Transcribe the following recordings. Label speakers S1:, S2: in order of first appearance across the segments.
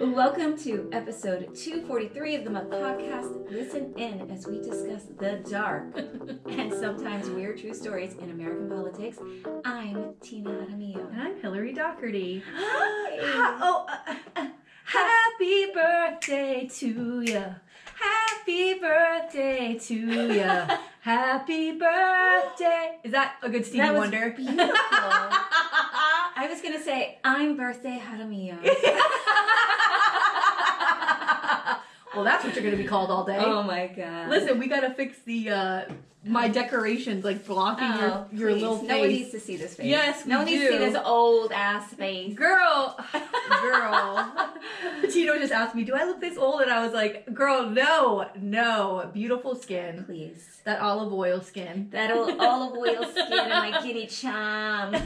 S1: Welcome to episode 243 of the Muck Podcast. Listen in as we discuss the dark and sometimes weird true stories in American politics. I'm Tina Jaramillo.
S2: And I'm Hillary Doherty.
S1: Hi.
S2: Happy birthday to ya. Happy birthday to ya. Happy birthday. Is that a good Stevie Wonder?
S1: Beautiful. I was going to say, I'm birthday Jaramillo.
S2: Well, that's what you're going to be called all day.
S1: Oh my God.
S2: Listen, we got to fix the my decorations, like blocking your little face.
S1: No one needs to see this face.
S2: Yes,
S1: no one needs to see this old ass face.
S2: Girl. Tino just asked me, do I look this old? And I was like, girl, no. Beautiful skin.
S1: Please.
S2: That olive oil skin.
S1: That olive oil skin and my guinea charm.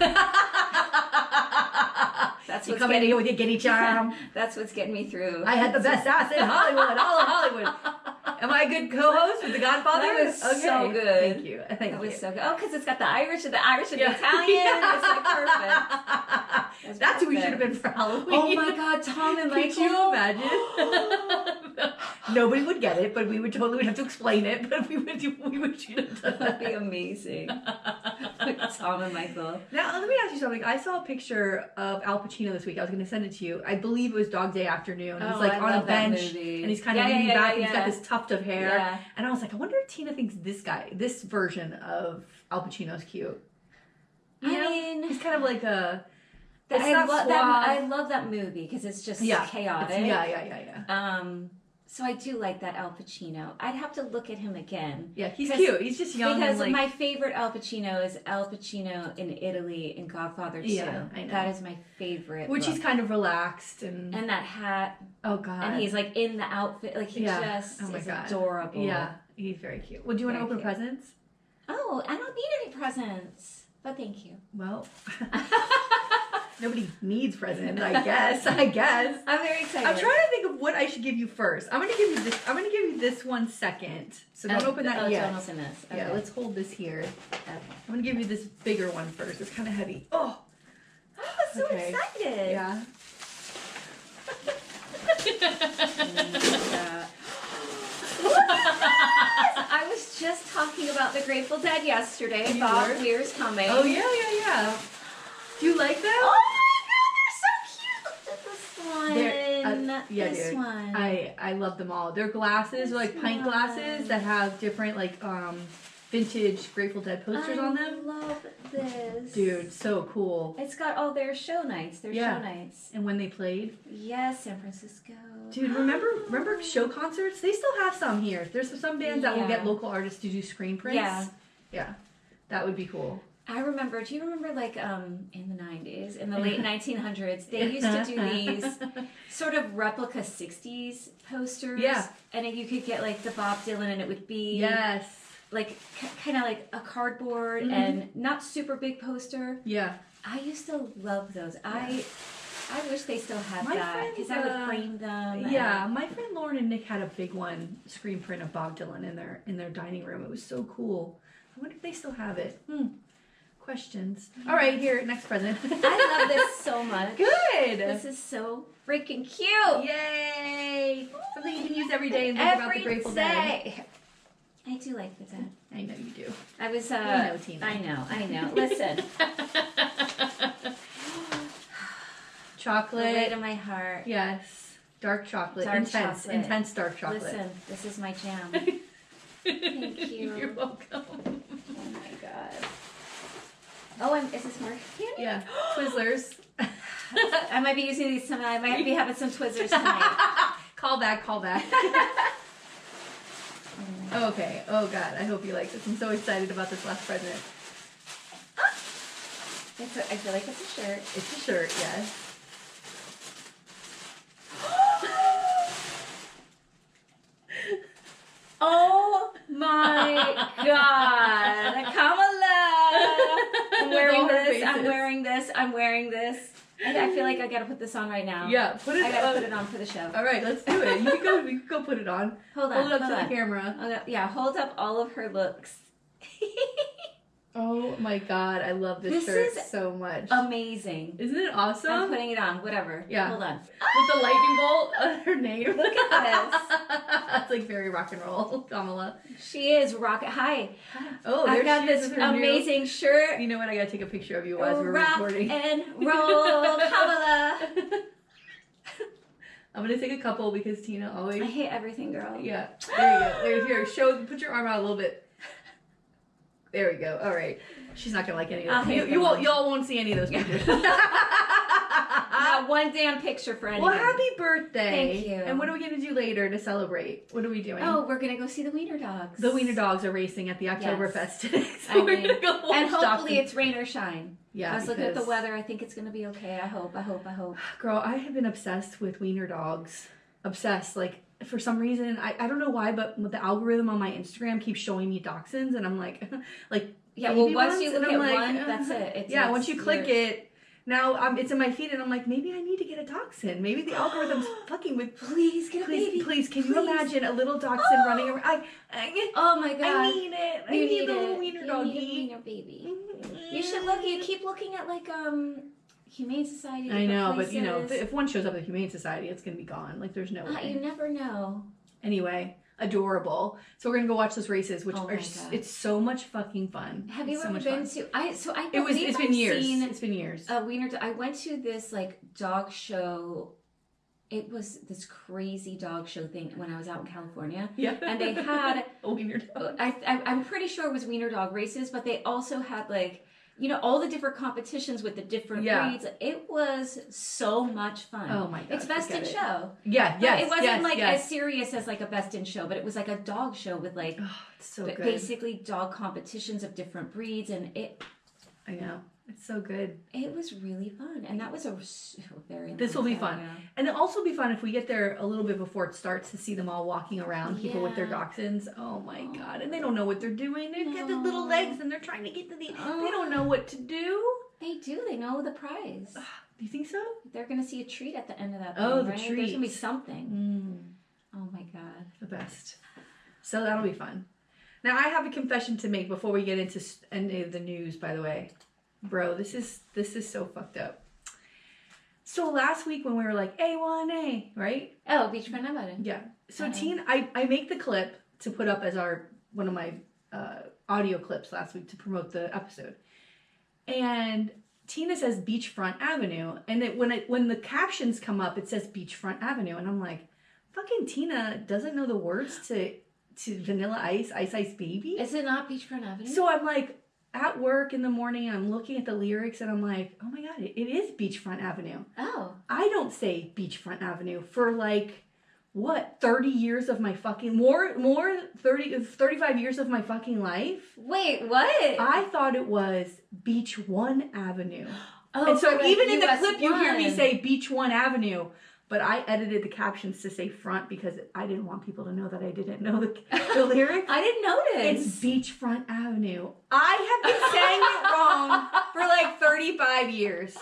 S1: That's
S2: you come in here with your guinea charm.
S1: That's what's getting me through.
S2: I had the best ass in Hollywood, all of Hollywood. Am I a good co-host with the Godfather?
S1: That was so good.
S2: Thank you.
S1: That was so good. Oh, because it's got the Irish and the Italian. Yeah. It's like perfect.
S2: That's who we should have been for Halloween.
S1: Oh my God, Tom and Michael.
S2: Could you imagine? Nobody would get it, but we would have to explain it. But we would should have done that.
S1: That'd be amazing. Tom and Michael.
S2: Now let me ask you something. I saw a picture of Al Pacino this week. I was going to send it to you. I believe it was Dog Day Afternoon. He's like on a bench and he's kind of leaning back and he's got this tuft of hair. Yeah. And I was like, I wonder if Tina thinks this version of Al Pacino's cute.
S1: I mean,
S2: he's kind of like a.
S1: I love that movie because it's just chaotic.
S2: Yeah.
S1: So I do like that Al Pacino. I'd have to look at him again.
S2: Yeah, he's cute. He's just young.
S1: Because my favorite Al Pacino is Al Pacino in Italy in Godfather 2.
S2: Yeah, I know.
S1: That is my favorite.
S2: Which he's kind of relaxed and
S1: that hat.
S2: Oh God.
S1: And he's like in the outfit, like he just is adorable.
S2: Yeah, he's very cute. Well, do you want to open presents?
S1: Oh, I don't need any presents, but thank you.
S2: Well. Nobody needs presents, I guess. I'm
S1: very excited.
S2: I'm trying to think of what I should give you first. I'm gonna give you this one second. So don't open that yet.
S1: Don't open this. Okay.
S2: Yeah, let's hold this here. Okay. I'm gonna give you this bigger one first. It's kind of heavy. Oh,
S1: I'm so excited.
S2: Yeah.
S1: I was just talking about the Grateful Dead yesterday. Bob Weir's coming.
S2: Oh yeah. Do you like them?
S1: Oh my God, they're so cute. This one.
S2: I love them all. They're glasses, they're like pint glasses that have different like vintage Grateful Dead posters on them.
S1: I love this.
S2: Dude, so cool.
S1: It's got all their show nights. Show nights.
S2: And when they played?
S1: Yes, San Francisco.
S2: Dude, remember show concerts? They still have some here. There's some bands that will get local artists to do screen prints. Yeah. That would be cool.
S1: I remember, do you remember like in the 90s, in the late 1900s, they used to do these sort of replica 60s posters. Yeah. And you could get like the Bob Dylan and it would be like kind of like a cardboard and not super big poster.
S2: Yeah.
S1: I used to love those. I wish they still had that because I would frame them.
S2: Yeah, my friend Lauren and Nick had a big one screen print of Bob Dylan in their dining room. It was so cool. I wonder if they still have it. Questions. All right, here, next present.
S1: I love this so much.
S2: Good.
S1: This is so freaking cute.
S2: Yay. Something you can use every day and think about the Grateful Dead.
S1: I do like the Dead.
S2: I know you do.
S1: I was,
S2: I know, Tina.
S1: I know. Listen.
S2: Chocolate.
S1: Right in my heart.
S2: Yes. Dark chocolate. Intense dark chocolate.
S1: Listen, this is my jam. Thank you.
S2: You're welcome.
S1: Oh my God. Oh, is this more candy?
S2: Yeah. Twizzlers.
S1: I might be using these tonight. I might be having some Twizzlers tonight.
S2: Call back. Okay. Oh God, I hope you like this. I'm so excited about this last present.
S1: I feel like it's a shirt.
S2: It's a shirt, yes.
S1: Oh my God, Kamala! I'm wearing this. I feel like I gotta put this on right now.
S2: Yeah,
S1: I gotta put it on for the show.
S2: All right, let's do it. We can go put it on.
S1: Hold
S2: it up to the camera.
S1: Yeah, hold up all of her looks.
S2: Oh Oh my god, I love this shirt so much.
S1: Amazing.
S2: Isn't it awesome?
S1: I'm putting it on. Whatever.
S2: Yeah.
S1: Hold on.
S2: With the lightning bolt on her name.
S1: Look at this.
S2: That's like very rock and roll, Kamala.
S1: She is rocket. Hi.
S2: Oh,
S1: I got this amazing shirt.
S2: You know what? I gotta take a picture of you as we're recording.
S1: And roll, Kamala.
S2: I'm gonna take a couple because Tina always.
S1: I hate everything, girl.
S2: Yeah. There you go. There, here. Put your arm out a little bit. There we go. All right. She's not gonna like any of those. Y'all won't see any of those pictures.
S1: Not one damn picture for anyone.
S2: Well, happy birthday.
S1: Thank you.
S2: And what are we gonna do later to celebrate? What are we doing?
S1: Oh, we're gonna go see the Wiener Dogs.
S2: The Wiener Dogs are racing at the Oktoberfest today.
S1: So we're gonna go watch and hopefully it's rain or shine.
S2: Yeah.
S1: I was looking at the weather. I think it's gonna be okay. I hope.
S2: Girl, I have been obsessed with Wiener Dogs. Obsessed. Like, for some reason, I don't know why, but the algorithm on my Instagram keeps showing me dachshunds, and I'm like
S1: yeah. Well, once you look at one, that's it.
S2: Once you click it, now it's in my feed, and I'm like, maybe I need to get a dachshund. Maybe the algorithm's fucking with.
S1: Please get a baby.
S2: Please, can you imagine a little dachshund running around?
S1: Oh my god!
S2: I need it. I need a little wiener doggy.
S1: You need a wiener baby. You should look. You keep looking at like Humane Society.
S2: I know, places. But you know, if one shows up at the Humane Society, it's gonna be gone. Like, there's no way.
S1: You never know.
S2: Anyway, adorable. So we're gonna go watch those races, which it's so much fucking fun.
S1: Have you ever been to? It's
S2: been years. It's been years.
S1: I went to this like dog show. It was this crazy dog show thing when I was out in California.
S2: Yeah.
S1: And they had
S2: a wiener dog.
S1: I'm pretty sure it was wiener dog races, but they also had like, you know, all the different competitions with the different breeds. It was so much fun.
S2: Oh my god.
S1: It's Best in Show.
S2: Yeah, yes.
S1: It wasn't as serious as like a Best in Show, but it was like a dog show with like basically dog competitions of different breeds, and
S2: I know. It's so good.
S1: It was really fun. And that was a very long
S2: This will be
S1: time,
S2: fun. And it'll also be fun if we get there a little bit before it starts to see them all walking around, people with their dachshunds. Oh my god. And they don't know what they're doing. They get the little legs and they're trying to get to the... They don't know what to do.
S1: They do. They know the prize.
S2: Do you think so?
S1: They're going to see a treat at the end of that thing,
S2: the
S1: right?
S2: treat.
S1: There's going to be something. Oh my god.
S2: The best. So that'll be fun. Now, I have a confession to make before we get into any of the news, by the way. Bro, this is so fucked up. So last week when we were like A1A, right?
S1: Oh, Beachfront Avenue.
S2: Yeah. So I make the clip to put up as one of my audio clips last week to promote the episode. And Tina says Beachfront Avenue, and when the captions come up, it says Beachfront Avenue, and I'm like, fucking Tina doesn't know the words to Vanilla Ice, Ice Ice Baby.
S1: Is it not Beachfront Avenue?
S2: So I'm like, at work in the morning, I'm looking at the lyrics and I'm like, oh my god, it is Beachfront Avenue.
S1: Oh.
S2: I don't say Beachfront Avenue for like, what, 30 years of my fucking, more 35 years of my fucking life?
S1: Wait, what?
S2: I thought it was Beach One Avenue.
S1: Oh,
S2: and so even in the
S1: US
S2: clip, you hear me say Beach One Avenue. But I edited the captions to say front because I didn't want people to know that I didn't know the lyrics.
S1: I didn't notice.
S2: It's Beachfront Avenue. I have been saying it wrong for like 35 years.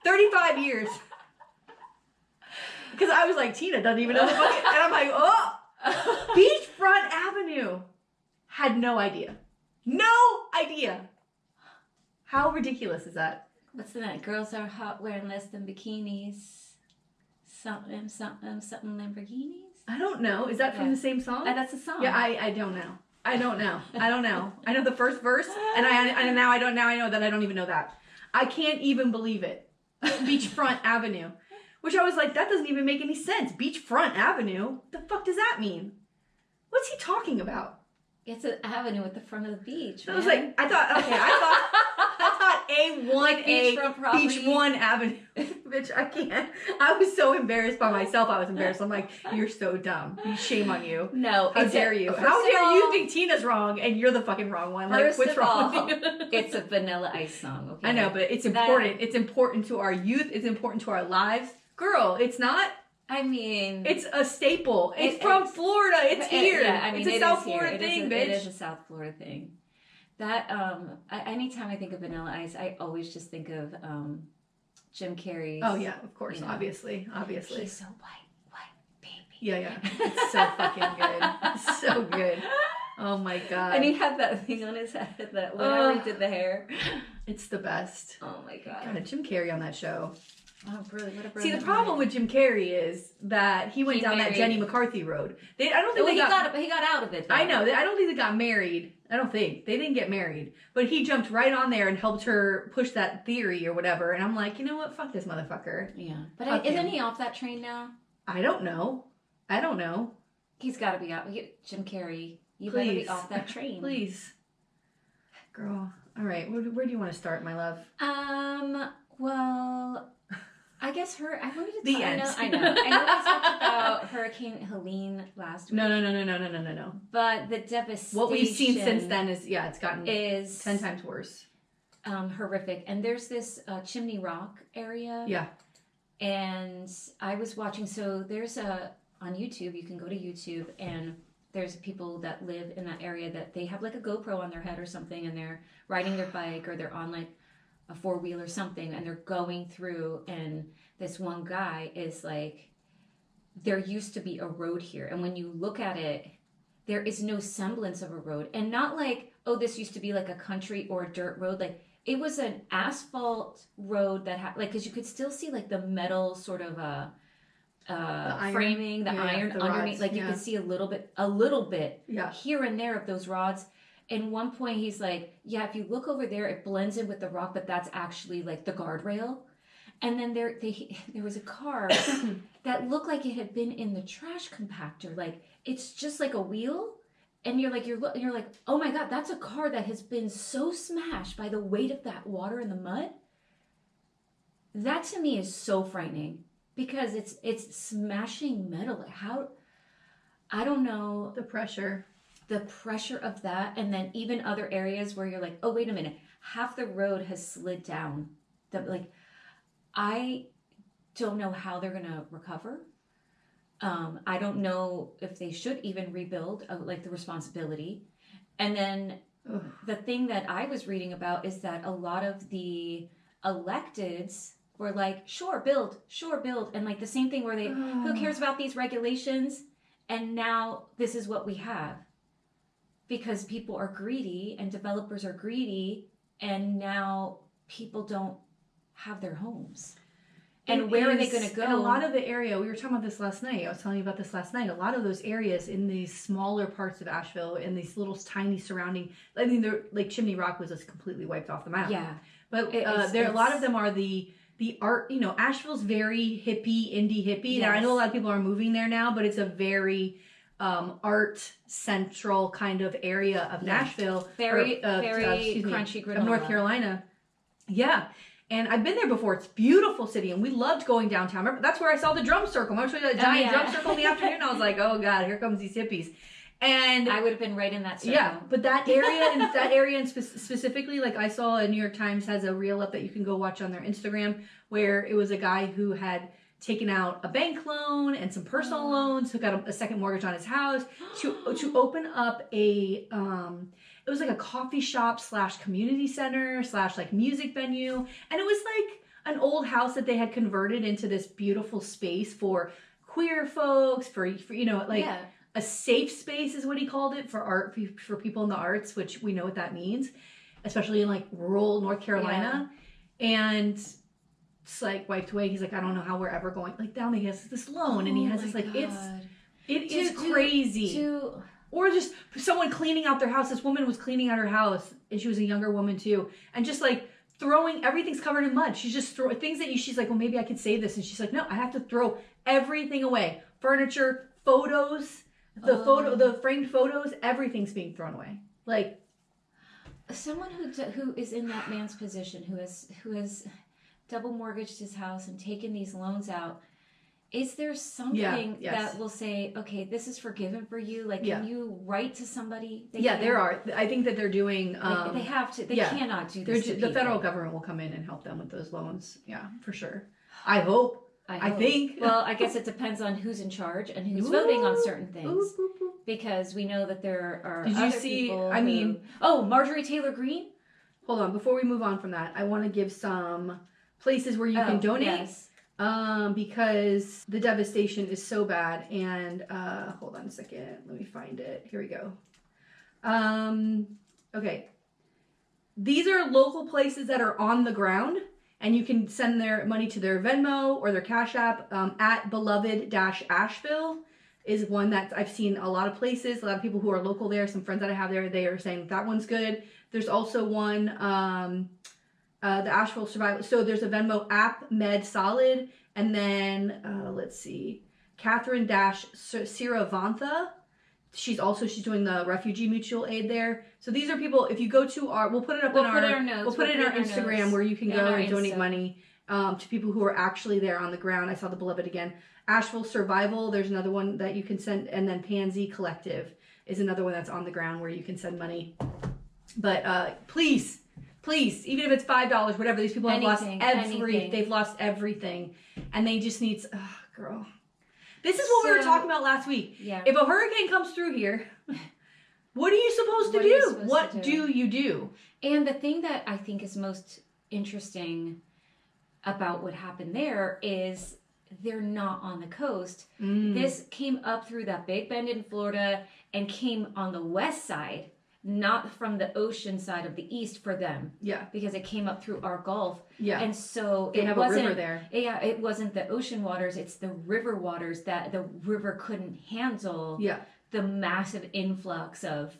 S2: 35 years. Because I was like, Tina doesn't even know the fucking... And I'm like, oh! Beachfront Avenue. Had no idea. No idea. How ridiculous is that?
S1: What's that? Girls are hot wearing less than bikinis. Something Lamborghinis?
S2: I don't know. Is that from the same song?
S1: That's a song.
S2: Yeah, I don't know. I don't know. I know the first verse, and now I know that I don't even know that. I can't even believe it. Beachfront Avenue. Which I was like, that doesn't even make any sense. Beachfront Avenue? The fuck does that mean? What's he talking about?
S1: It's an avenue at the front of the beach.
S2: I was like, I thought A1A Beach One Avenue. Bitch, I can't. I was so embarrassed by myself. I was embarrassed. I'm like, you're so dumb. Shame on you.
S1: No.
S2: How dare you? How dare you think Tina's wrong and you're the fucking wrong one? Like, what's wrong with you?
S1: It's a Vanilla Ice song, okay?
S2: I know, but it's important. It's important to our youth. It's important to our lives. Girl, it's not.
S1: I mean,
S2: it's a staple. It's from Florida. It's here.
S1: Yeah, I mean,
S2: it's a South Florida thing, bitch.
S1: It is a South Florida thing. That anytime I think of Vanilla Ice, I always just think of Jim Carrey's.
S2: Oh yeah, of course, obviously.
S1: He's so white, baby.
S2: Yeah. It's so fucking good. It's so good. Oh my God.
S1: And he had that thing on his head that whenever he did the hair.
S2: It's the best.
S1: Oh my God.
S2: God, Jim Carrey on that show.
S1: Oh, brilliant. What a
S2: See,
S1: brilliant
S2: the problem with Jim Carrey is that he went down that Jenny McCarthy road. I don't think
S1: he got out of it, though.
S2: I know. I don't think they got married. I don't think. They didn't get married. But he jumped right on there and helped her push that theory or whatever. And I'm like, you know what? Fuck this motherfucker.
S1: Yeah. But isn't he off that train now?
S2: I don't know.
S1: He's got to be out. Jim Carrey, you better be off that train.
S2: Please. Girl. All right. Where do you want to start, my love?
S1: Well, I guess I wanted to
S2: the end.
S1: I know. I know we talked about Hurricane Helene last week.
S2: No.
S1: But the devastation.
S2: What we've seen since then it's gotten 10 times worse.
S1: Horrific. And there's this Chimney Rock area.
S2: Yeah.
S1: And I was watching, so there's on YouTube, you can go to YouTube, and there's people that live in that area that they have like a GoPro on their head or something, and they're riding their bike or they're on like a 4-wheel or something, and they're going through, and this one guy is like, there used to be a road here, and when you look at it, there is no semblance of a road, and not like, oh, this used to be like a country or a dirt road, like it was an asphalt road that had like, because you could still see like the metal sort of framing, the iron the underneath, rods, like you could see a little bit here and there of those rods. And one point he's like, yeah, if you look over there, it blends in with the rock, but that's actually like the guardrail. And then there was a car that looked like it had been in the trash compactor. Like it's just like a wheel. And you're like, oh my God, that's a car that has been so smashed by the weight of that water in the mud. That to me is so frightening because it's smashing metal. Like how, I don't know.
S2: The pressure of that, and then even other areas where you're like, oh, wait a minute, half the road has slid down. I don't know how they're gonna recover. I don't know if they should even rebuild, like the responsibility. And then the thing that I was reading about is that a lot of the electeds were like, sure, build, and like the same thing where they, who cares about these regulations? And now this is what we have. Because people are greedy and developers are greedy, and now people don't have their homes. And where are they going to go?
S1: In a lot of the area, we were talking about this last night. I was telling you about this last night. A lot of those areas in these smaller parts of Asheville, in these little tiny surrounding, I mean, they're like Chimney Rock was just completely wiped off the map.
S2: Yeah,
S1: but a lot of them are the art. You know, Asheville's very indie hippie.
S2: Yes.
S1: Now I know a lot of people are moving there now, but it's a very art central kind of area of Nashville,
S2: very crunchy granola.
S1: Of North Carolina. Yeah. And I've been there before. It's a beautiful city, and we loved going downtown. Remember, that's where I saw the drum circle. Remember, I showed you that giant drum circle in the afternoon? I was like, oh God, here comes these hippies. And
S2: I would have been right in that circle.
S1: Yeah, but that area, and specifically, like I saw a New York Times has a reel up that you can go watch on their Instagram, where it was a guy who had taken out a bank loan and some personal loans, took out a second mortgage on his house to open up a it was like a coffee shop / community center / like music venue. And it was like an old house that they had converted into this beautiful space for queer folks, for you know, like a safe space is what he called it, for art, for people in the arts, which we know what that means, especially in like rural North Carolina. And it's like wiped away. He's like, I don't know how we're ever going. Like down there, he has this loan, and he has this like, it is crazy. Or just someone cleaning out their house. This woman was cleaning out her house, and she was a younger woman too, and just like throwing, everything's covered in mud. She's just throwing things that she's like, well, maybe I could save this, and she's like, no, I have to throw everything away. Furniture, photos, the framed photos, everything's being thrown away. Like someone who is in that man's position, who has double mortgaged his house and taken these loans out. Is there something that will say, okay, this is forgiven for you? Like, can you write to somebody?
S2: There are. I think that they're doing...
S1: they have to. They cannot do this to
S2: the federal government will come in and help them with those loans. Yeah, for sure. I hope. I think.
S1: Well, I guess it depends on who's in charge and who's voting on certain things. Because we know that there are other people Marjorie Taylor Greene?
S2: Hold on. Before we move on from that, I want to give some places where you can donate.
S1: Yes.
S2: Because the devastation is so bad, and hold on a second, let me find it. Here we go. Okay. These are local places that are on the ground, and you can send their money to their Venmo or their Cash App. At beloved-Asheville is one that I've seen a lot of places. A lot of people who are local there, some friends that I have there, they are saying that one's good. There's also one, the Asheville Survival. So there's a Venmo app, Med Solid, and then let's see, Catherine Siravantha. She's doing the refugee mutual aid there. So these are people. If you go to we'll put it up in our notes. We'll put it in our Instagram notes, where you can go and donate money to people who are actually there on the ground. I saw the Beloved again. Asheville Survival. There's another one that you can send, and then Pansy Collective is another one that's on the ground where you can send money. But please, even if it's $5, whatever. These people have lost everything. They've lost everything, and they just need. Oh, girl. This is what we were talking about last week. Yeah. If a hurricane comes through here, what are you supposed to do? What do you do?
S1: And the thing that I think is most interesting about what happened there is they're not on the coast. This came up through that Big Bend in Florida and came on the west side, not from the ocean side of the east for them. Yeah. Because it came up through our Gulf. Yeah. And so
S2: they have a river there.
S1: Yeah, it wasn't the ocean waters, it's the river waters that the river couldn't handle. Yeah. The massive influx of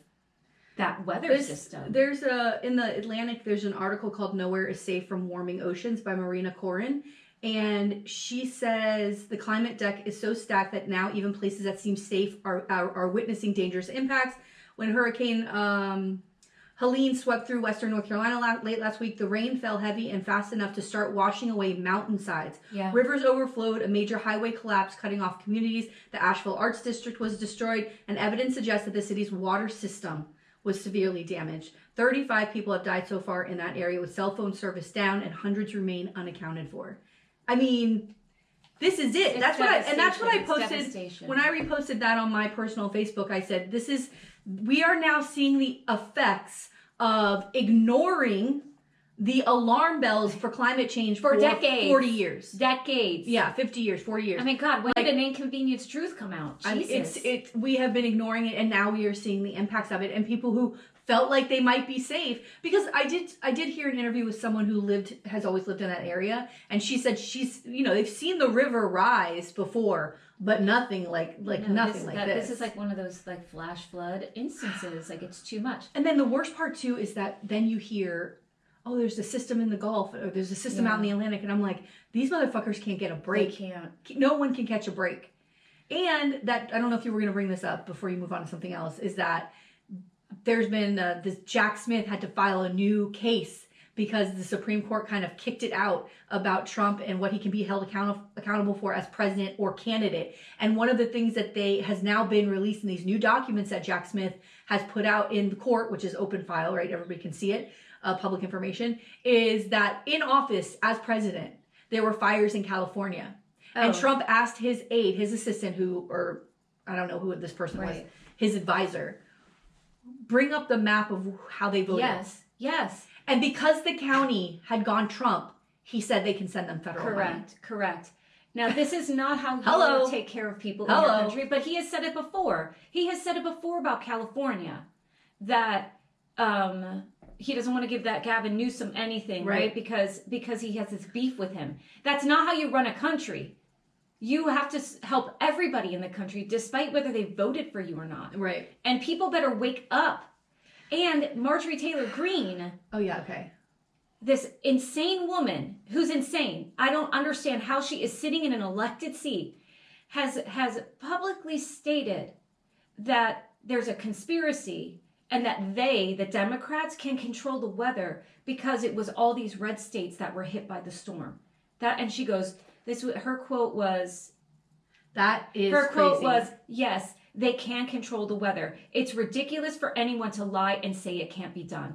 S1: that weather system.
S2: There's in the Atlantic, there's an article called Nowhere is Safe from Warming Oceans by Marina Corin. And she says the climate deck is so stacked that now even places that seem safe are witnessing dangerous impacts. When Hurricane Helene swept through western North Carolina late last week, the rain fell heavy and fast enough to start washing away mountainsides. Yeah. Rivers overflowed, a major highway collapsed, cutting off communities. The Asheville Arts District was destroyed, and evidence suggests that the city's water system was severely damaged. 35 people have died so far in that area, with cell phone service down, and hundreds remain unaccounted for. I mean, this is it. That's what I posted when I reposted that on my personal Facebook. I said, we are now seeing the effects of ignoring the alarm bells for climate change for decades. 40 years.
S1: Decades.
S2: Yeah, 50 years, 40 years.
S1: I mean, God, when did an inconvenience truth come out? Jesus.
S2: We have been ignoring it, and now we are seeing the impacts of it, and people who felt like they might be safe. Because I did hear an interview with someone who has always lived in that area, and she said they've seen the river rise before, but nothing like this.
S1: This is like one of those like flash flood instances. Like, it's too much.
S2: And then the worst part too is that then you hear, oh, there's a system in the Gulf, or there's a system out in the Atlantic, and I'm like, these motherfuckers can't get a break.
S1: They can't.
S2: No one can catch a break. And that, I don't know if you were going to bring this up before you move on to something else, is that there's been this Jack Smith had to file a new case because the Supreme Court kind of kicked it out about Trump and what he can be held accountable for as president or candidate. And one of the things that has now been released in these new documents that Jack Smith has put out in the court, which is open file, right? Everybody can see it, public information, is that in office as president, there were fires in California. Oh. And Trump asked his aide, his assistant, or I don't know who this person was, his advisor, bring up the map of how they voted.
S1: Yes.
S2: And because the county had gone Trump, he said they can send them federal money.
S1: Correct. Now, this is not how you take care of people in your country, but he has said it before. He has said it before about California, that he doesn't want to give that Gavin Newsom anything, right? Because he has this beef with him. That's not how you run a country. You have to help everybody in the country, despite whether they voted for you or not. Right. And people better wake up. And Marjorie Taylor Greene.
S2: Oh, yeah, okay.
S1: This insane woman who's insane. I don't understand how she is sitting in an elected seat. Has publicly stated that there's a conspiracy and that the Democrats, can control the weather because it was all these red states that were hit by the storm. And she goes, her quote was,
S2: that is
S1: her
S2: crazy.
S1: Quote was, yes, they can control the weather. It's ridiculous for anyone to lie and say it can't be done.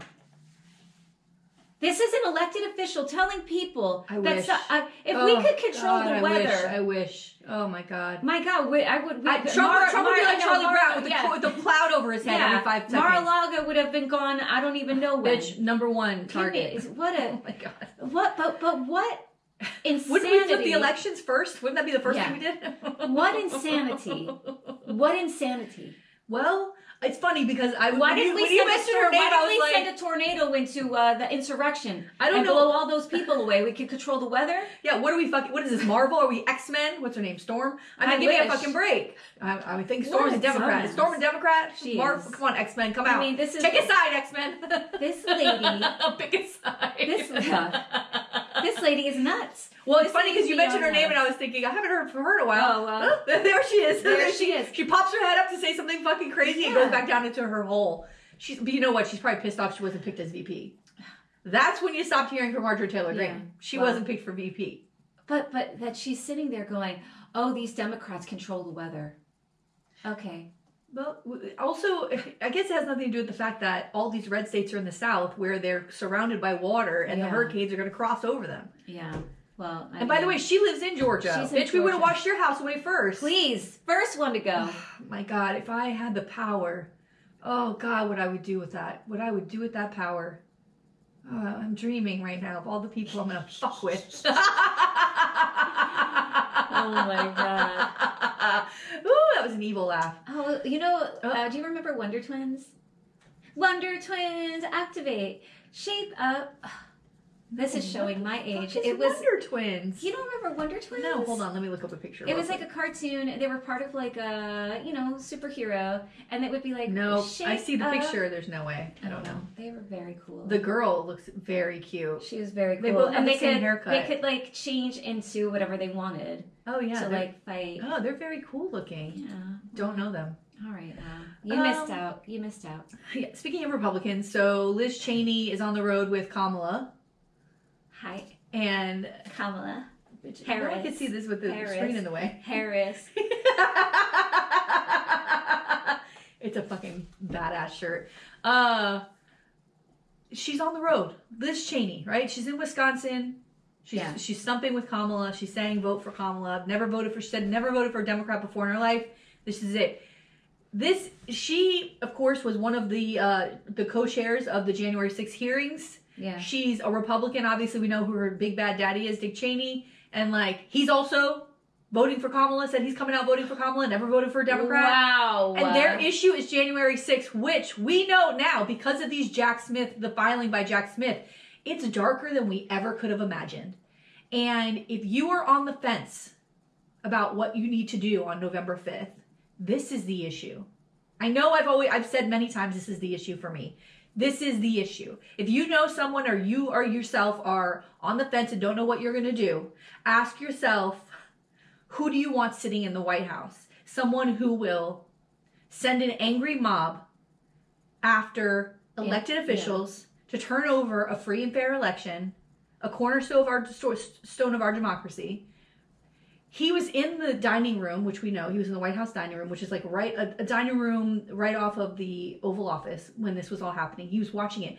S1: This is an elected official telling people
S2: if
S1: we could control the weather.
S2: I wish. Oh my God.
S1: My God, Trump would be like
S2: Charlie Brown with the cloud over his head every 5 seconds.
S1: Mar-a-Lago would have been gone. I don't even know when.
S2: Bitch, #1 target.
S1: Oh my God. What? But what? Insanity.
S2: Wouldn't we flip the elections first? Wouldn't that be the first thing we did?
S1: What insanity. What insanity.
S2: Well, It's funny because
S1: why did we
S2: send
S1: a tornado into the insurrection?
S2: I don't know.
S1: Blow all those people away. We could control the weather.
S2: Yeah, what is this, Marvel? Are we X-Men? What's her name? Storm? Give me a fucking break. I think Storm's a Democrat. Is Storm a Democrat? Marvel, come on, X-Men, come out. I mean, take a side, X-Men.
S1: This lady.
S2: Pick a side.
S1: This lady is nuts.
S2: Well, it's funny because you mentioned her name and I was thinking, I haven't heard from her in a while.
S1: Oh, well.
S2: There she is.
S1: There she is.
S2: She pops her head up to say something fucking crazy and goes back down into her hole. But you know what? She's probably pissed off she wasn't picked as VP. That's when you stopped hearing from Marjorie Taylor Greene. Yeah. She wasn't picked for VP.
S1: But that she's sitting there going, oh, these Democrats control the weather. Okay.
S2: Well, also, I guess it has nothing to do with the fact that all these red states are in the South where they're surrounded by water and the hurricanes are going to cross over them.
S1: Yeah. Well,
S2: and by the way, she lives in Georgia. Bitch, we would have washed your house away first.
S1: Please. First one to go.
S2: Oh, my God. If I had the power, oh, God, what I would do with that. What I would do with that power. I'm dreaming right now of all the people I'm going to fuck with.
S1: Oh, my God.
S2: Ooh, that was an evil laugh.
S1: Oh, do you remember Wonder Twins? Wonder Twins, activate. Shape up. This is showing my age.
S2: It was Wonder Twins.
S1: You don't remember Wonder Twins?
S2: No, hold on. Let me look up a picture.
S1: It was like a cartoon. They were part of like a, superhero. And it would be like,
S2: no, I see the picture. There's no way. I don't know.
S1: They were very cool.
S2: The girl looks very cute.
S1: She was very cool.
S2: They both have the same haircut.
S1: They could like change into whatever they wanted.
S2: Oh, yeah.
S1: To like fight.
S2: Oh, they're very cool looking.
S1: Yeah.
S2: Don't know them.
S1: All right. You missed out. You missed out.
S2: Yeah. Speaking of Republicans, so Liz Chaney is on the road with Kamala.
S1: Hi.
S2: And
S1: Kamala
S2: Harris. I can see this with the screen in the way.
S1: Harris.
S2: It's a fucking badass shirt. She's on the road. Liz Chaney, right? She's in Wisconsin. She's stumping with Kamala. She's saying vote for Kamala. She said never voted for a Democrat before in her life. This is it. She, of course, was one of the co-chairs of the January 6th hearings.
S1: Yeah.
S2: She's a Republican. Obviously, we know who her big bad daddy is, Dick Cheney. And, he's also voting for Kamala, said he's coming out voting for Kamala, never voted for a Democrat.
S1: Wow.
S2: And their issue is January 6th, which we know now, because of the filing by Jack Smith, it's darker than we ever could have imagined. And if you are on the fence about what you need to do on November 5th, this is the issue. I know I've said many times this is the issue for me. This is the issue. If you know someone or you or yourself are on the fence and don't know what you're going to do, ask yourself, who do you want sitting in the White House? Someone who will send an angry mob after elected officials to turn over a free and fair election, a cornerstone of our democracy. He was in the dining room, which we know. He was in the White House dining room, which is like a dining room right off of the Oval Office when this was all happening. He was watching it.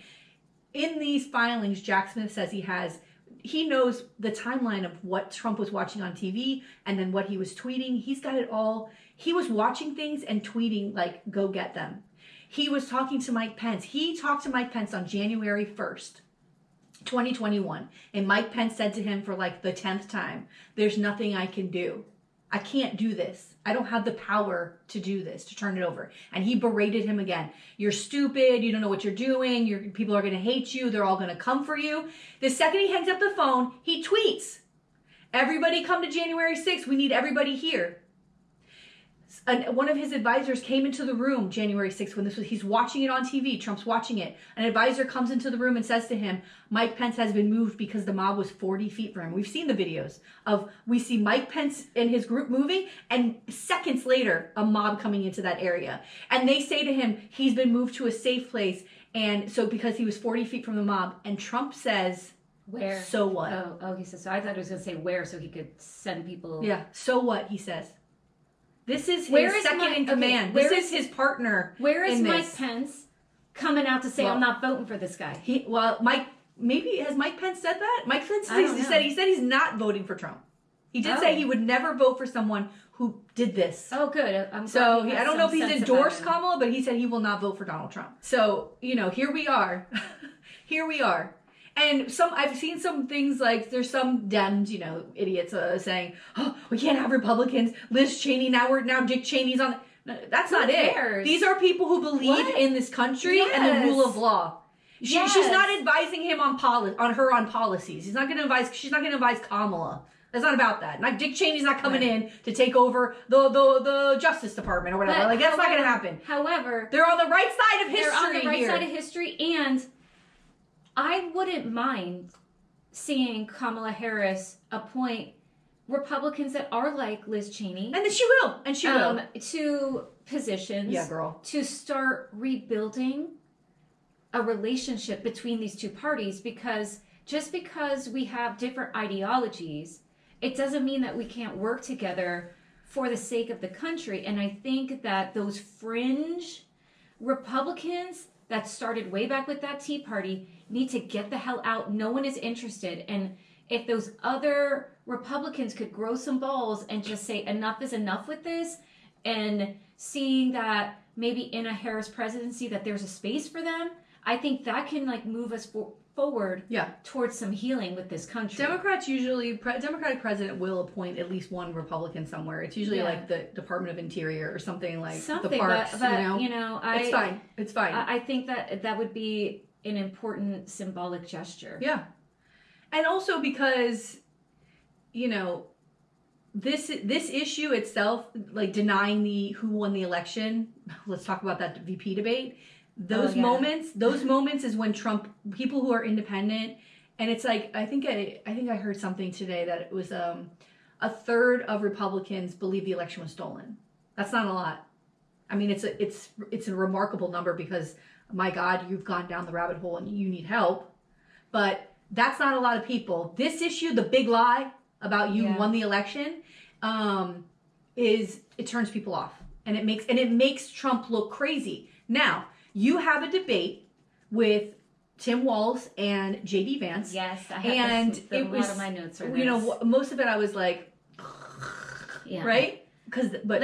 S2: In these filings, Jack Smith says he knows the timeline of what Trump was watching on TV and then what he was tweeting. He's got it all. He was watching things and tweeting like, go get them. He was talking to Mike Pence. He talked to Mike Pence on January 1st. 2021, and Mike Pence said to him for like the 10th time, there's nothing I can do. I can't do this. I don't have the power to do this, to turn it over. And he berated him again. You're stupid. You don't know what you're doing. People are going to hate you. They're all going to come for you. The second he hangs up the phone, he tweets, everybody come to January 6th. We need everybody here. And one of his advisors came into the room January 6th when he's watching it on TV. Trump's watching it. An advisor comes into the room and says to him, Mike Pence has been moved because the mob was 40 feet from him. We've seen the videos we see Mike Pence and his group moving, and seconds later, a mob coming into that area. And they say to him, he's been moved to a safe place. And so because he was 40 feet from the mob, and Trump says,
S1: where?
S2: So what?
S1: Oh, he says, so I thought he was going to say where so he could send people.
S2: Yeah, so what, he says. This is his second in command. This is his partner.
S1: Where is Mike Pence coming out to say, I'm not voting for this guy?
S2: Has Mike Pence said that? Mike Pence said he's not voting for Trump. He did say he would never vote for someone who did this.
S1: Oh, good.
S2: I don't know if he's endorsed Kamala, but he said he will not vote for Donald Trump. So, here we are. Here we are. And I've seen some things like there's some Dems, idiots saying, oh, we can't have Republicans. Liz Cheney, now Dick Cheney's on. That's not it. These are people who believe in this country and the rule of law. She's not advising him on policies. She's not going to advise Kamala. That's not about that. Like Dick Cheney's not coming in to take over the Justice Department or whatever. But, like that's not going to happen.
S1: However,
S2: they're on the right side of history.
S1: They're on the right side of history, and I wouldn't mind seeing Kamala Harris appoint Republicans that are like Liz Cheney,
S2: and then she will,
S1: to positions.
S2: Yeah, girl.
S1: To start rebuilding a relationship between these two parties, because just because we have different ideologies, it doesn't mean that we can't work together for the sake of the country. And I think that those fringe Republicans that started way back with that Tea Party need to get the hell out. No one is interested. And if those other Republicans could grow some balls and just say enough is enough with this, and seeing that maybe in a Harris presidency that there's a space for them, I think that can like move us forward towards some healing with this country.
S2: Democratic president will appoint at least one Republican somewhere. It's usually like the Department of Interior or something like the parks.
S1: But,
S2: it's fine. It's fine.
S1: I think that would be an important symbolic gesture.
S2: Yeah, and also because this issue itself, like denying who won the election. Let's talk about that VP debate. Those moments is when people who are independent, and it's like I think I heard something today that it was a third of Republicans believe the election was stolen. That's not a lot. I mean, it's a remarkable number because my God, you've gone down the rabbit hole and you need help, but that's not a lot of people. This issue, the big lie about you won the election, it turns people off, and it makes Trump look crazy. Now, you have a debate with Tim Walz and JD Vance.
S1: Yes, I have a lot of my notes are this.
S2: Most of it I was like, right? But by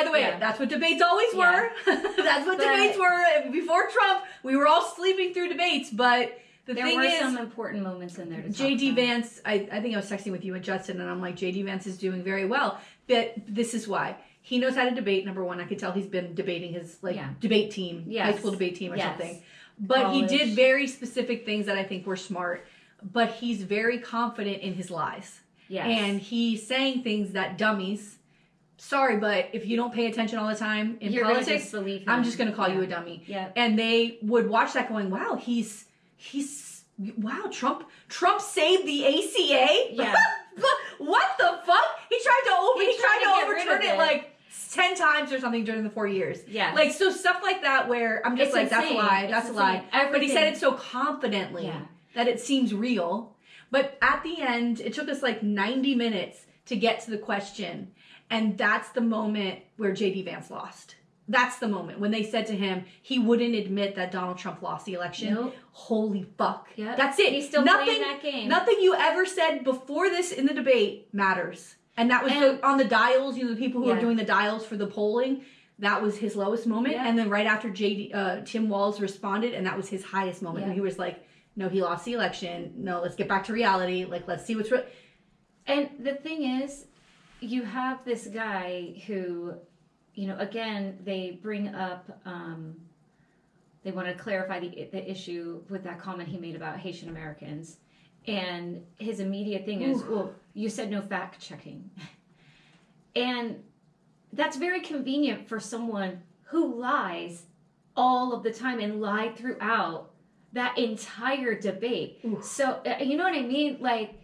S2: the way, that's what debates always were. That's what debates were. Before Trump, we were all sleeping through debates, but there were
S1: some important moments in there to
S2: JD Vance, I think I was texting with you and Justin, and I'm like, JD Vance is doing very well. But this is why. He knows how to debate, number one. I could tell he's been debating his debate team, high school debate team or something. But College. He did very specific things that I think were smart. But he's very confident in his lies. Yes. And he's saying things that dummies, sorry, but if you don't pay attention all the time in politics, I'm just going to call you a dummy. Yeah. And they would watch that going, wow, Trump saved the ACA? Yeah. What the fuck? He tried to overturn it like 10 times or something during the 4 years. Yeah. Like, so stuff like that where I'm just that's a lie. That's a lie. But he said it so confidently that it seems real. But at the end, it took us like 90 minutes to get to the question. And that's the moment where JD Vance lost. That's the moment when they said to him he wouldn't admit that Donald Trump lost the election. Nope. Holy fuck. Yep. That's it.
S1: He's still playing that game.
S2: Nothing you ever said before this in the debate matters. And that was on the dials, the people who are doing the dials for the polling, that was his lowest moment. Yeah. And then right after Tim Walz responded, and that was his highest moment. And he was like, no, he lost the election. No, let's get back to reality. Like, let's see what's real.
S1: And the thing is, you have this guy who... again, they bring up, they want to clarify the issue with that comment he made about Haitian Americans. And his immediate thing is, well, you said no fact checking. And that's very convenient for someone who lies all of the time and lied throughout that entire debate. Ooh. So, you know what I mean? Like,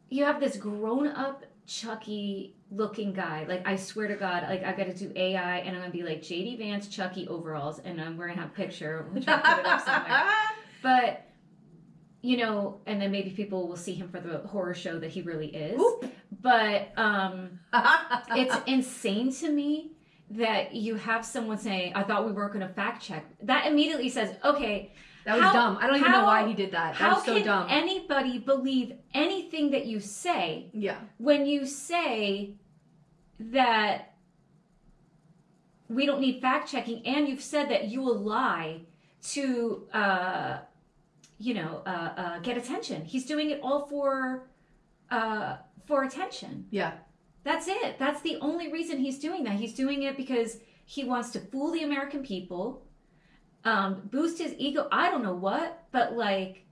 S1: you have this grown-up, Chucky looking guy. Like, I swear to God, like, I've got to do AI and I'm going to be like JD Vance, Chucky overalls, and we're going to have a picture, which I'll put it up somewhere. But, and then maybe people will see him for the horror show that he really is. Oop. But it's insane to me that you have someone saying, I thought we weren't going to fact check. That immediately says, okay,
S2: that was dumb. I don't even know why he did that. That was so dumb.
S1: How can anybody believe anything that you say when you say that we don't need fact checking, and you've said that you will lie to, get attention. He's doing it all for attention.
S2: Yeah.
S1: That's it. That's the only reason he's doing that. He's doing it because he wants to fool the American people, boost his ego. I don't know what, but like,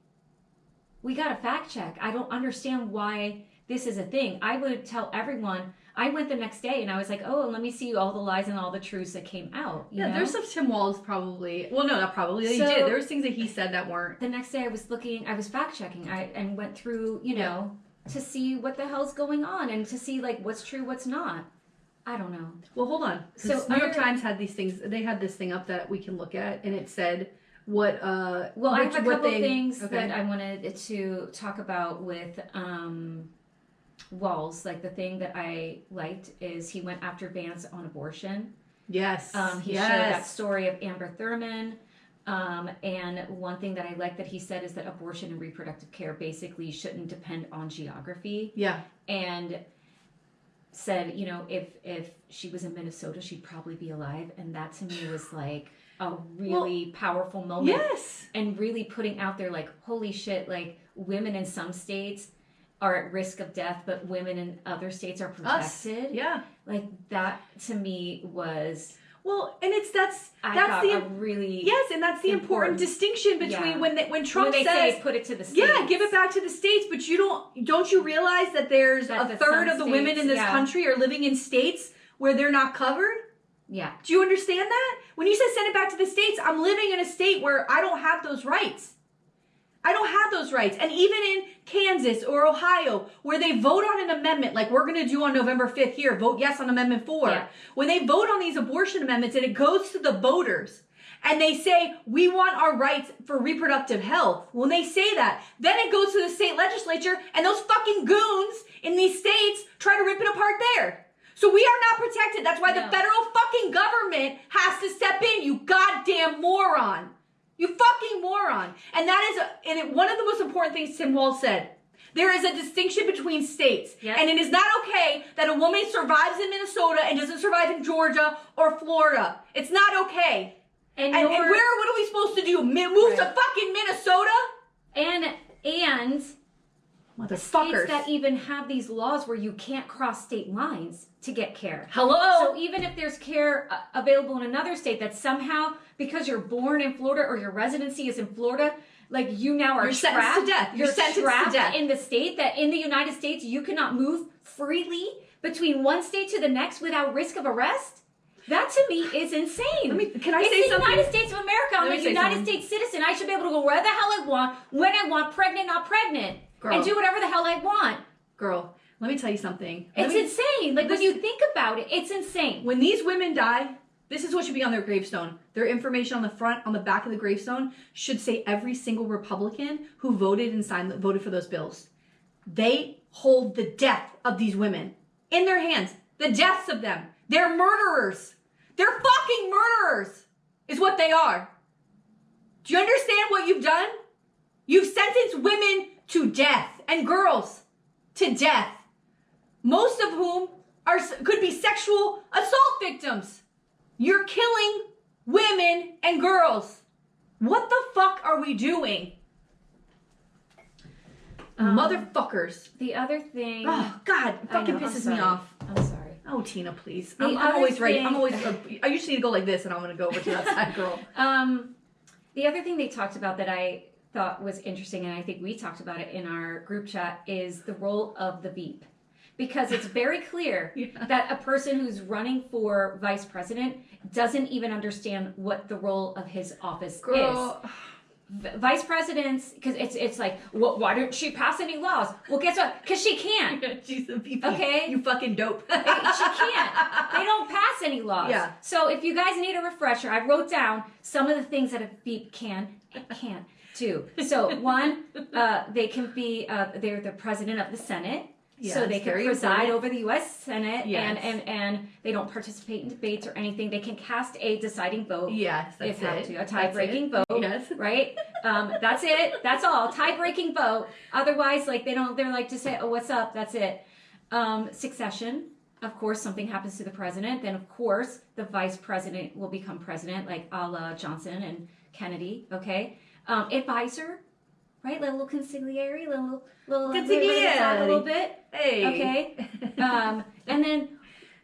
S1: we got to fact check. I don't understand why this is a thing. I would tell everyone. I went the next day and I was like, oh, let me see all the lies and all the truths that came out. You know?
S2: There's some Tim Walz probably. Well, no, not probably. He did. There was things that he said that weren't.
S1: The next day I was fact checking. And went through, you know, to see what the hell's going on and to see like what's true, what's not. I don't know.
S2: Well, hold on. So New York Times had these things. They had this thing up that we can look at, and it said what.
S1: Well, I have a couple things that I wanted to talk about with Walz. Like the thing that I liked is he went after Vance on abortion.
S2: Yes.
S1: He shared that story of Amber Thurman. And one thing that I like that he said is that abortion and reproductive care basically shouldn't depend on geography.
S2: Yeah.
S1: And said, you know, if she was in Minnesota, she'd probably be alive. And that to me was like a really powerful moment.
S2: Yes.
S1: And really putting out there like, holy shit, like women in some states are at risk of death, but women in other states are protected.
S2: Yeah.
S1: Like that to me was...
S2: Well, and that's
S1: the really
S2: and that's the important distinction between when Trump
S1: says
S2: say,
S1: put it to the states.
S2: Yeah, give it back to the states, but don't you realize that there's a third of the women in this country are living in states where they're not covered?
S1: Yeah.
S2: Do you understand that? When you say send it back to the states, I'm living in a state where I don't have those rights. I don't have those rights. And even in Kansas or Ohio, where they vote on an amendment, like we're going to do on November 5th here, vote yes on Amendment 4. When they vote on these abortion amendments and it goes to the voters and they say, we want our rights for reproductive health. When they say that, then it goes to the state legislature and those fucking goons in these states try to rip it apart there. So we are not protected. That's why the federal fucking government has to step in, you goddamn moron. You fucking moron. And that is one of the most important things Tim Walz said. There is a distinction between states. Yes. And it is not okay that a woman survives in Minnesota and doesn't survive in Georgia or Florida. It's not okay. And what are we supposed to do? Move to fucking Minnesota?
S1: And
S2: motherfuckers.
S1: States that even have these laws where you can't cross state lines to get care.
S2: Hello?
S1: So even if there's care available in another state that somehow, because you're born in Florida or your residency is in Florida, like you now are
S2: sentenced to death.
S1: You're trapped to death in the state that in the United States you cannot move freely between one state to the next without risk of arrest? That to me is insane.
S2: Can I say something?
S1: It's the United States of America. I'm a United States citizen. I should be able to go where the hell I want, when I want, pregnant, not pregnant. Girl. And do whatever the hell I want.
S2: Girl, let me tell you something.
S1: It's insane. Like when you think about it, it's insane.
S2: When these women die, this is what should be on their gravestone. Their information on the front, on the back of the gravestone should say every single Republican who voted and voted for those bills. They hold the death of these women in their hands. The deaths of them. They're murderers. They're fucking murderers is what they are. Do you understand what you've done? You've sentenced women to death and girls to death, most of whom could be sexual assault victims. You're killing women and girls. What the fuck are we doing? Motherfuckers.
S1: The other thing.
S2: Oh God, it fucking pisses me off.
S1: I'm sorry.
S2: Oh, Tina, please. I'm always ready. I usually need to go like this, and I'm going to go over to that side, girl.
S1: The other thing they talked about that I thought was interesting, and I think we talked about it in our group chat, is the role of the Veep. Because it's very clear that a person who's running for vice president doesn't even understand what the role of his office is. Vice presidents, because it's like, why didn't she pass any laws? Well, guess what? Because she can't.
S2: She's a VP.
S1: Okay?
S2: You fucking dope.
S1: She can't. They don't pass any laws.
S2: Yeah.
S1: So if you guys need a refresher, I wrote down some of the things that a Veep can and can't do. So one, they can be, they're the president of the Senate. Yes, so they can preside over the U.S. Senate, and they don't participate in debates or anything. They can cast a deciding vote.
S2: Yes, that's
S1: if have to, a tie-breaking vote.
S2: Yes,
S1: right. That's it. That's all. Tie-breaking vote. Otherwise, like they don't. They're like to say, "Oh, what's up?" That's it. Succession. Of course, something happens to the president, then of course the vice president will become president, like a la Johnson and Kennedy. Okay. Advisor. right? Little consigliere, little
S2: consigliere,
S1: a little bit.
S2: Hey.
S1: Okay. And then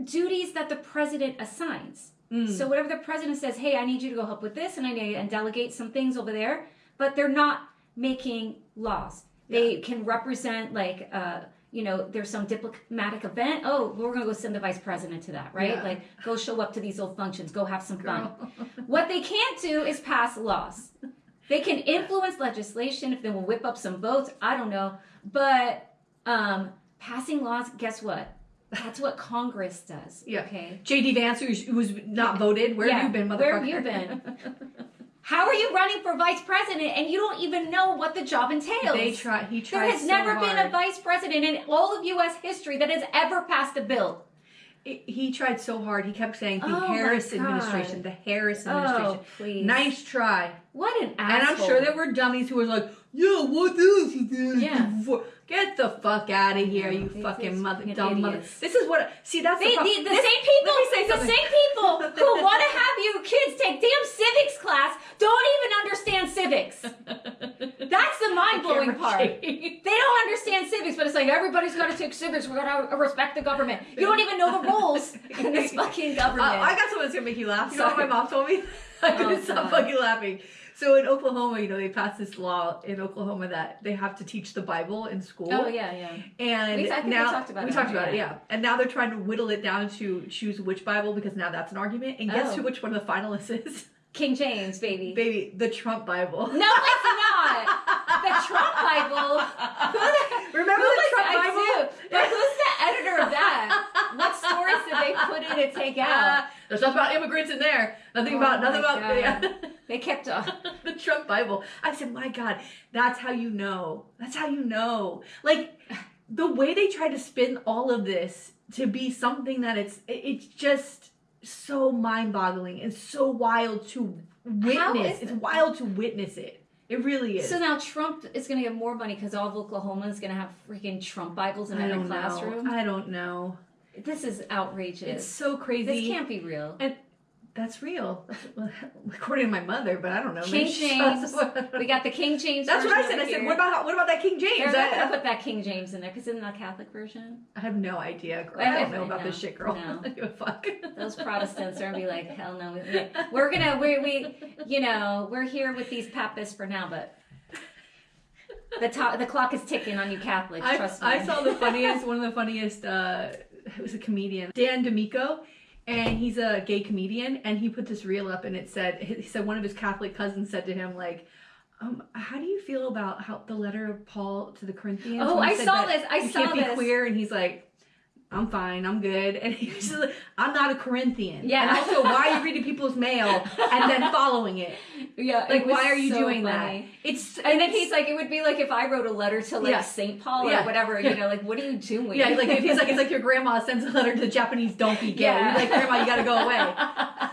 S1: duties that the president assigns. So whatever the president says, hey, I need you to go help with this, and delegate some things over there, but they're not making laws. They can represent there's some diplomatic event. Oh, we're gonna go send the vice president to that, right?
S2: Yeah.
S1: Like, go show up to these old functions, go have some fun. What they can't do is pass laws. They can influence legislation if they will whip up some votes. I don't know, but passing laws, guess what? That's what Congress does.
S2: Yeah.
S1: Okay.
S2: J.D. Vance, who was not voted. Where have you been, motherfucker?
S1: Where have you been? How are you running for vice president and you don't even know what the job entails?
S2: He tried.
S1: There has never been a vice president in all of U.S. history that has ever passed a bill.
S2: He tried so hard. He kept saying the Harris administration, the Harris administration.
S1: Oh, please.
S2: Nice try.
S1: What an asshole.
S2: And I'm sure there were dummies who were like, yeah, what else you did?
S1: Yeah.
S2: Get the fuck out of here, you fucking dumb mother. This is what, see, that's the problem.
S1: The same people who want to have you kids take damn civics class don't even understand civics. That's the mind-blowing part. They don't understand civics, but it's like, everybody's got to take civics. We're going to respect the government. You don't even know the rules in this fucking government.
S2: I got something that's going to make you laugh. You know what my mom told me? I couldn't stop fucking laughing. So in Oklahoma, they passed this law in Oklahoma that they have to teach the Bible in school.
S1: Oh, yeah.
S2: And
S1: we talked about it.
S2: Yeah. And now they're trying to whittle it down to choose which Bible, because now that's an argument. And guess which one of the finalists is?
S1: King James, baby.
S2: Baby, the Trump Bible.
S1: No, it's not. The Trump Bible.
S2: Remember the Trump Bible?
S1: I do. But who's the editor of that? What stories did they put in to take out?
S2: There's nothing about immigrants in there. Nothing about. Yeah.
S1: They kept
S2: the Trump Bible. I said, my God, that's how you know. That's how you know. Like, the way they try to spin all of this to be something that it's just so mind-boggling and so wild to witness. It's wild to witness it. It really is.
S1: So now Trump is going to get more money because all of Oklahoma is going to have freaking Trump Bibles in every classroom?
S2: I don't know.
S1: This is outrageous.
S2: It's so crazy.
S1: This can't be real.
S2: And that's real, according to my mother. But I don't know.
S1: King James. We got the King James.
S2: That's what I said. I said, what about that King James?
S1: They're not going to put that King James in there because isn't the Catholic version?
S2: I have no idea. I don't know about this shit, girl.
S1: No.
S2: I give a fuck.
S1: Those Protestants are gonna be like, hell no. We're here with these Papists for now, but the clock is ticking on you Catholics. Trust me.
S2: I saw one of the funniest. It was a comedian, Dan D'Amico. And he's a gay comedian, and he put this reel up, and he said one of his Catholic cousins said to him, like, how do you feel about how the letter of Paul to the Corinthians?
S1: Oh, I saw this.
S2: You can't be queer, and he's like, I'm fine, I'm good. And he's just like, I'm not a Corinthian.
S1: Yeah.
S2: And also, why are you reading people's mail and then following it?
S1: Yeah.
S2: Like, why are you doing that?
S1: And then he's like, it would be like if I wrote a letter to St. Paul or whatever, like, what are you doing?
S2: Yeah, like if he's like, it's like your grandma sends a letter to the Japanese donkey gay. Yeah. You're like, Grandma, you gotta go away.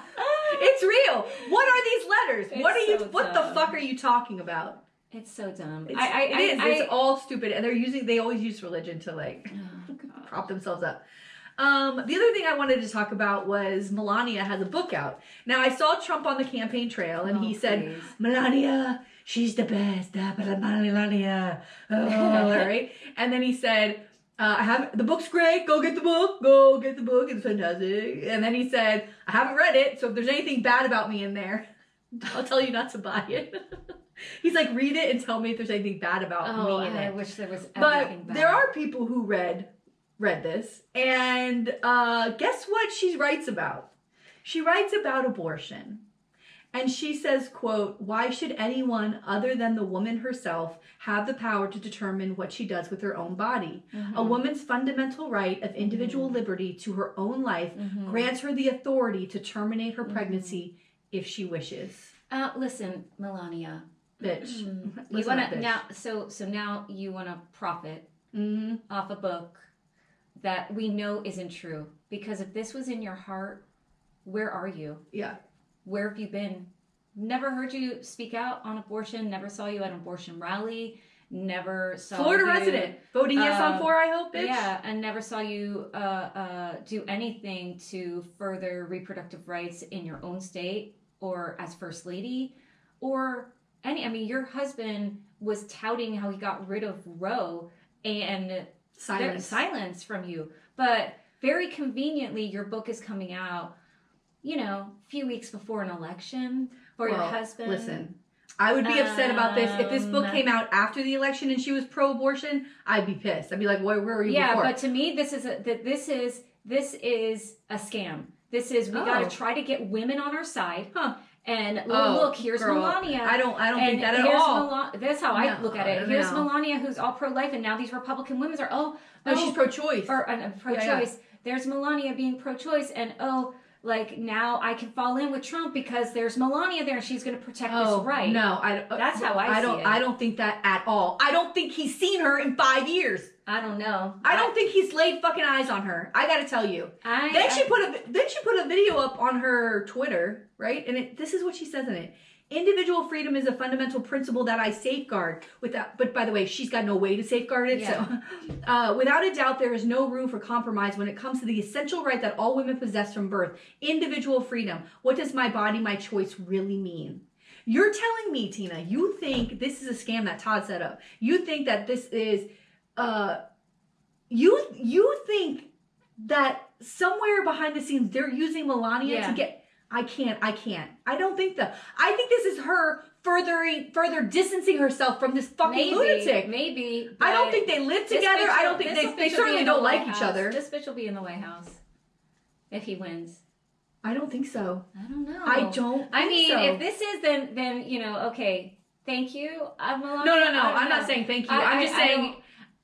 S2: It's real. What are these letters? What the fuck are you talking about?
S1: It's so dumb.
S2: It's all stupid, and they always use religion to prop themselves up. The other thing I wanted to talk about was Melania has a book out. Now, I saw Trump on the campaign trail, and he said, Melania, she's the best. Melania. Right? And then he said, the book's great. Go get the book. It's fantastic. And then he said, I haven't read it, so if there's anything bad about me in there, I'll tell you not to buy it. He's like, read it and tell me if there's anything bad about me in it.
S1: I wish there was everything bad.
S2: But there are people who read this, and guess what she writes about? She writes about abortion. And she says, quote, why should anyone other than the woman herself have the power to determine what she does with her own body? Mm-hmm. A woman's fundamental right of individual liberty to her own life grants her the authority to terminate her pregnancy if she wishes.
S1: Listen, Melania.
S2: Bitch.
S1: You wanna now so now you wanna profit off a book that we know isn't true. Because if this was in your heart, where are you?
S2: Yeah.
S1: Where have you been? Never heard you speak out on abortion. Never saw you at an abortion rally. Never saw
S2: Florida
S1: you,
S2: resident. Voting yes on 4, I hope, bitch.
S1: Yeah, and never saw you do anything to further reproductive rights in your own state or as First Lady or your husband was touting how he got rid of Roe and silence from you. But very conveniently, your book is coming out, a few weeks before an election for your husband. Listen,
S2: I would be upset about this. If this book came out after the election and she was pro-abortion, I'd be pissed. I'd be like, where were you before?
S1: Yeah, but to me, this is a scam. This is, we got to try to get women on our side.
S2: Huh.
S1: And look, here's Melania.
S2: I don't think that at all.
S1: That's how I look at it. Here's Melania, who's all pro-life, and now these Republican women are
S2: she's pro-choice.
S1: Pro-choice. Yeah. There's Melania being pro-choice, and now I can fall in with Trump because there's Melania there, and she's going to protect this right.
S2: No,
S1: that's how I see it.
S2: I don't think that at all. I don't think he's seen her in 5 years.
S1: I don't know.
S2: I don't think he's laid fucking eyes on her. I gotta tell you. Then she put a video up on her Twitter, right? And this is what she says in it. Individual freedom is a fundamental principle that I safeguard. But by the way, she's got no way to safeguard it. Yeah. So, without a doubt, there is no room for compromise when it comes to the essential right that all women possess from birth: individual freedom. What does my body, my choice really mean? You're telling me, Tina, you think this is a scam that Todd set up? You think that this is you think that somewhere behind the scenes they're using Melania to get. I can't. I don't think that. I think this is her further distancing herself from this fucking lunatic.
S1: Maybe.
S2: I don't think they live together. I don't think they certainly don't like each other.
S1: This bitch will be in the White House if he wins.
S2: I don't think so.
S1: I don't know.
S2: I mean,
S1: if this is then okay. Thank you, Melania.
S2: No. I'm not saying thank you. I'm just saying.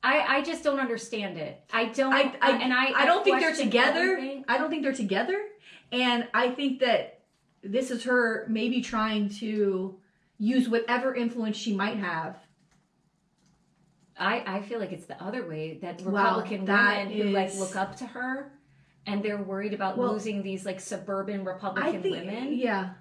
S1: I just don't understand it. I don't
S2: think they're together. I don't think they're together. And I think that this is her maybe trying to use whatever influence she might have.
S1: I feel like it's the other way, that Republican women who look up to her and they're worried about losing these suburban Republican women.
S2: Yeah.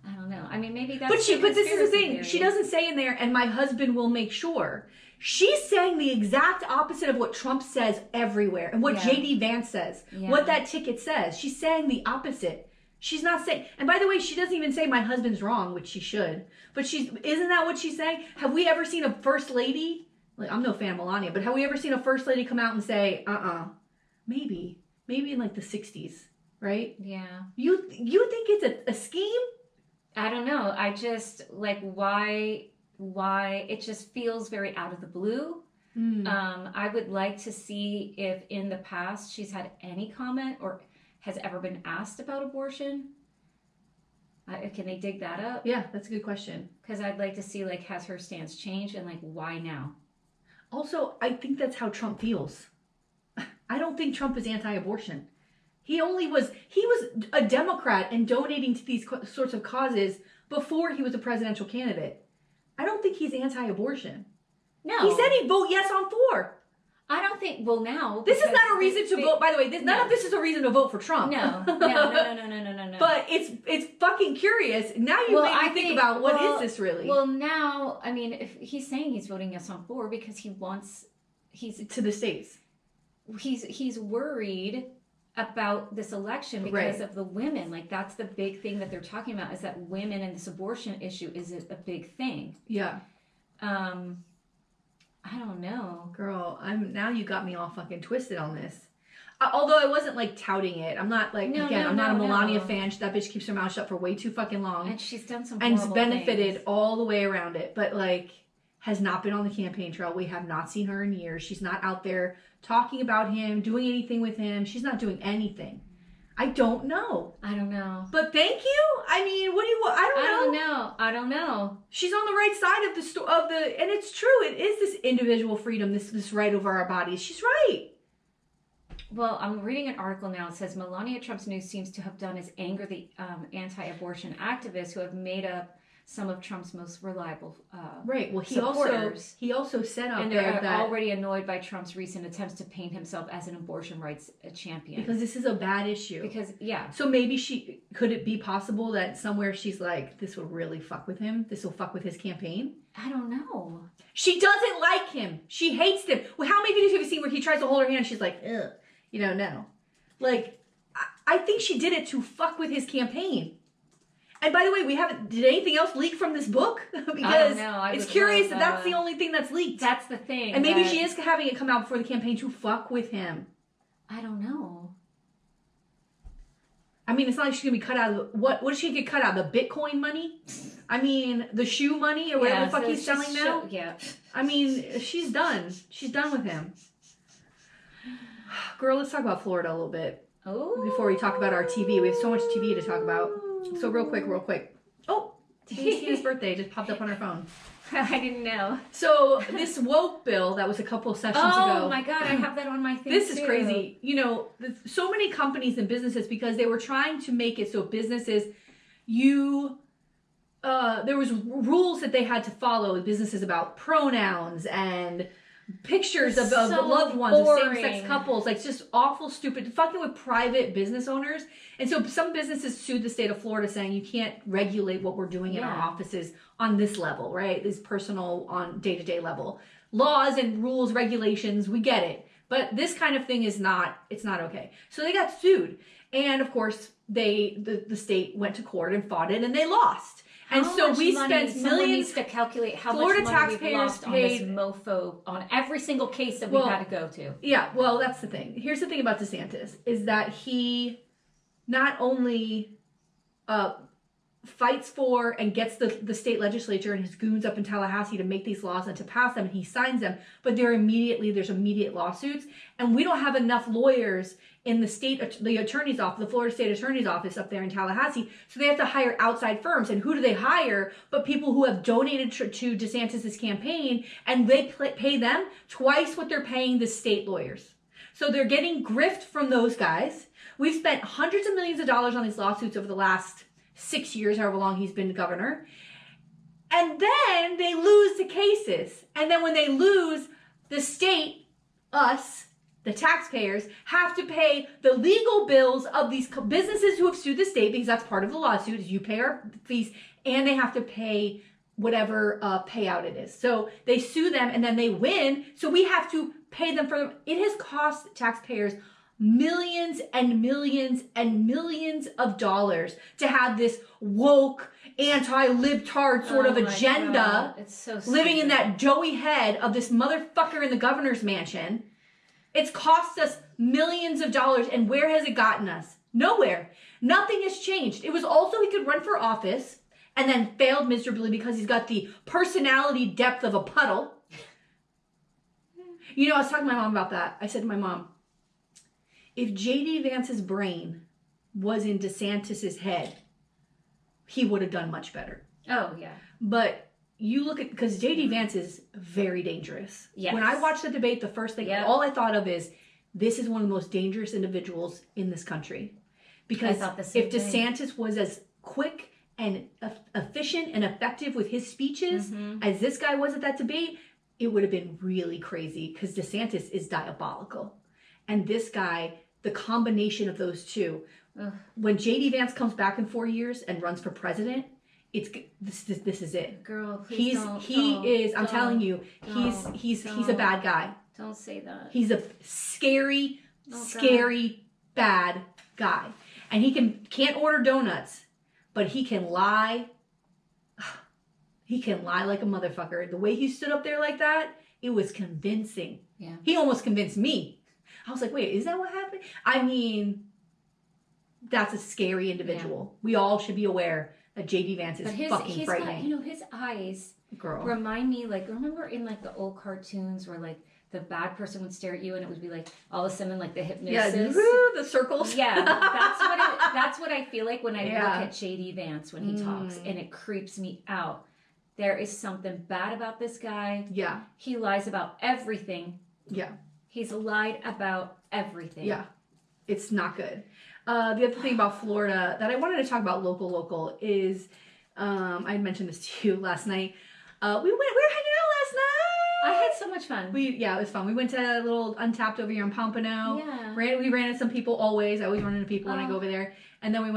S1: I don't know. I mean, maybe that's.
S2: But this is the thing. Theory. She doesn't say in there, and my husband will make sure. She's saying the exact opposite of what Trump says everywhere, and what JD Vance says, what that ticket says. She's saying the opposite. She's not saying. And by the way, she doesn't even say my husband's wrong, which she should. But isn't that what she's saying? Have we ever seen a first lady? I'm no fan of Melania, but have we ever seen a first lady come out and say, maybe in the 60s, right?
S1: Yeah.
S2: You think it's a scheme?
S1: I don't know. I just why it just feels very out of the blue. I would like to see if in the past she's had any comment or has ever been asked about abortion. Can they dig that up?
S2: Yeah, that's a good question.
S1: Because I'd like to see has her stance changed and why now?
S2: Also, I think that's how Trump feels. I don't think Trump is anti-abortion. He was a Democrat and donating to these sorts of causes before he was a presidential candidate. I don't think he's anti-abortion.
S1: No.
S2: He said he'd vote yes on 4.
S1: I don't think, now.
S2: This is not a reason to vote, by the way, none of this is a reason to vote for Trump.
S1: No.
S2: But it's fucking curious. Now you make me think about what is this really?
S1: Well, now, if he's saying he's voting yes on 4 because he's
S2: to the states.
S1: He's worried about this election because of the women. That's the big thing that they're talking about, is that women and this abortion issue is a big thing.
S2: Yeah.
S1: I don't know.
S2: Girl, now you got me all fucking twisted on this. Although I wasn't touting it. I'm not I'm not a Melania fan. That bitch keeps her mouth shut for way too fucking long.
S1: And she's done some
S2: and benefited all the way around it. But has not been on the campaign trail. We have not seen her in years. She's not out there talking about him, doing anything with him. She's not doing anything. I don't know. But thank you. I
S1: don't know.
S2: She's on the right side of the and it's true. It is this individual freedom, this right over our bodies. She's right.
S1: Well, I'm reading an article now. It says Melania Trump's news seems to have done is anger the anti-abortion activists who have made up some of Trump's most reliable
S2: right. Well,
S1: supporters.
S2: He also said out
S1: and
S2: there
S1: they're
S2: that
S1: already annoyed by Trump's recent attempts to paint himself as an abortion rights champion.
S2: Because this is a bad issue. So maybe could it be possible that somewhere she's this will really fuck with him? This will fuck with his campaign?
S1: I don't know.
S2: She doesn't like him. She hates him. Well, how many videos have you seen where he tries to hold her hand and she's like, ugh. No. I think she did it to fuck with his campaign. And by the way, did anything else leak from this book? Because it's curious that that's the only thing that's leaked.
S1: That's the thing.
S2: And maybe she is having it come out before the campaign to fuck with him.
S1: I don't know.
S2: I mean, it's not like she's going to be cut out of what does she get cut out? The Bitcoin money? I mean, the shoe money or whatever the fuck he's selling now?
S1: Yeah.
S2: I mean, she's done. She's done with him. Girl, let's talk about Florida a little bit.
S1: Oh.
S2: Before we talk about our TV. We have so much TV to talk about. So real quick. Oh, today's Tina's birthday just popped up on her phone.
S1: I didn't know.
S2: So this woke bill that was a couple of sessions ago.
S1: Oh my God, I have that on my thing
S2: This is crazy. You know, so many companies and businesses, because they were trying to make it so businesses, there was rules that they had to follow with businesses about pronouns and pictures of loved ones, of same-sex couples, like just awful, stupid, fucking with private business owners. And so some businesses sued the state of Florida saying you can't regulate what we're doing in our offices on this level, right? This personal, on day-to-day level. Laws and rules, regulations, we get it. But this kind of thing it's not okay. So they got sued. And of course, the state went to court and fought it, and they lost. And so we spent millions.
S1: Needs to calculate how
S2: Florida
S1: much money
S2: taxpayers
S1: we've lost
S2: paid,
S1: on this mofo on every single case that we've had to go to.
S2: Yeah, well, that's the thing. Here's the thing about DeSantis is that he not only fights for and gets the state legislature and his goons up in Tallahassee to make these laws and to pass them, and he signs them, but there's immediate lawsuits, and we don't have enough lawyers in the attorney's office, the Florida State Attorney's Office up there in Tallahassee, so they have to hire outside firms. And who do they hire but people who have donated to DeSantis' campaign, and they pay them twice what they're paying the state lawyers. So they're getting grift from those guys. We've spent hundreds of millions of dollars on these lawsuits over the last 6 years, however long he's been governor. And then they lose the cases. And then when they lose, the state, us, the taxpayers, have to pay the legal bills of these businesses who have sued the state, because that's part of the lawsuit, is you pay our fees, and they have to pay whatever payout it is. So they sue them, and then they win, so we have to pay them for them. It has cost taxpayers millions and millions and millions of dollars to have this woke, anti-libtard sort of agenda.
S1: It's so
S2: living in that doughy head of this motherfucker in the governor's mansion. It's cost us millions of dollars, and where has it gotten us? Nowhere. Nothing has changed. It was also he could run for office and then failed miserably because he's got the personality depth of a puddle. You know, I was talking to my mom about that. I said to my mom, if J.D. Vance's brain was in DeSantis's head, he would have done much better.
S1: Oh, yeah.
S2: But you look at, because J.D. Vance is very dangerous. Yes. When I watched the debate, the first thing, all I thought of is, this is one of the most dangerous individuals in this country. Because if DeSantis was as quick and efficient and effective with his speeches as this guy was at that debate, it would have been really crazy, because DeSantis is diabolical. And this guy, the combination of those two, when J.D. Vance comes back in 4 years and runs for president, this is it.
S1: Girl, please
S2: I'm telling you, he's a bad guy.
S1: Don't say that.
S2: He's a scary bad guy. And he can't order donuts, but he can lie. He can lie like a motherfucker. The way he stood up there like that, it was convincing. Yeah. He almost convinced me. I was like, wait, is that what happened? I mean, that's a scary individual. Yeah. We all should be aware that J.D. Vance is fucking frightening.
S1: His eyes
S2: Girl.
S1: Remind me, like, remember in, like, the old cartoons where, like, the bad person would stare at you and it would be, like, all of a sudden, like, the hypnosis.
S2: Yeah, the circles.
S1: Yeah, that's what I feel like when I look at J.D. Vance when he talks, and it creeps me out. There is something bad about this guy.
S2: Yeah.
S1: He lies about everything.
S2: Yeah.
S1: He's lied about everything.
S2: Yeah. It's not good. The other thing about Florida that I wanted to talk about local is, I mentioned this to you last night. We were hanging out last night.
S1: I had so much fun.
S2: It was fun. We went to a little Untapped over here in Pompano.
S1: Yeah.
S2: We ran into some people always. I always run into people when I go over there. And then we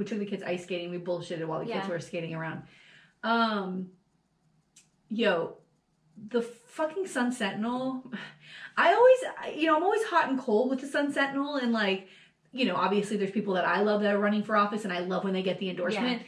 S2: took the kids ice skating. We bullshitted while the kids were skating around. The fucking Sun Sentinel. I'm always hot and cold with the Sun Sentinel, and obviously there's people that I love that are running for office, and I love when they get the endorsement.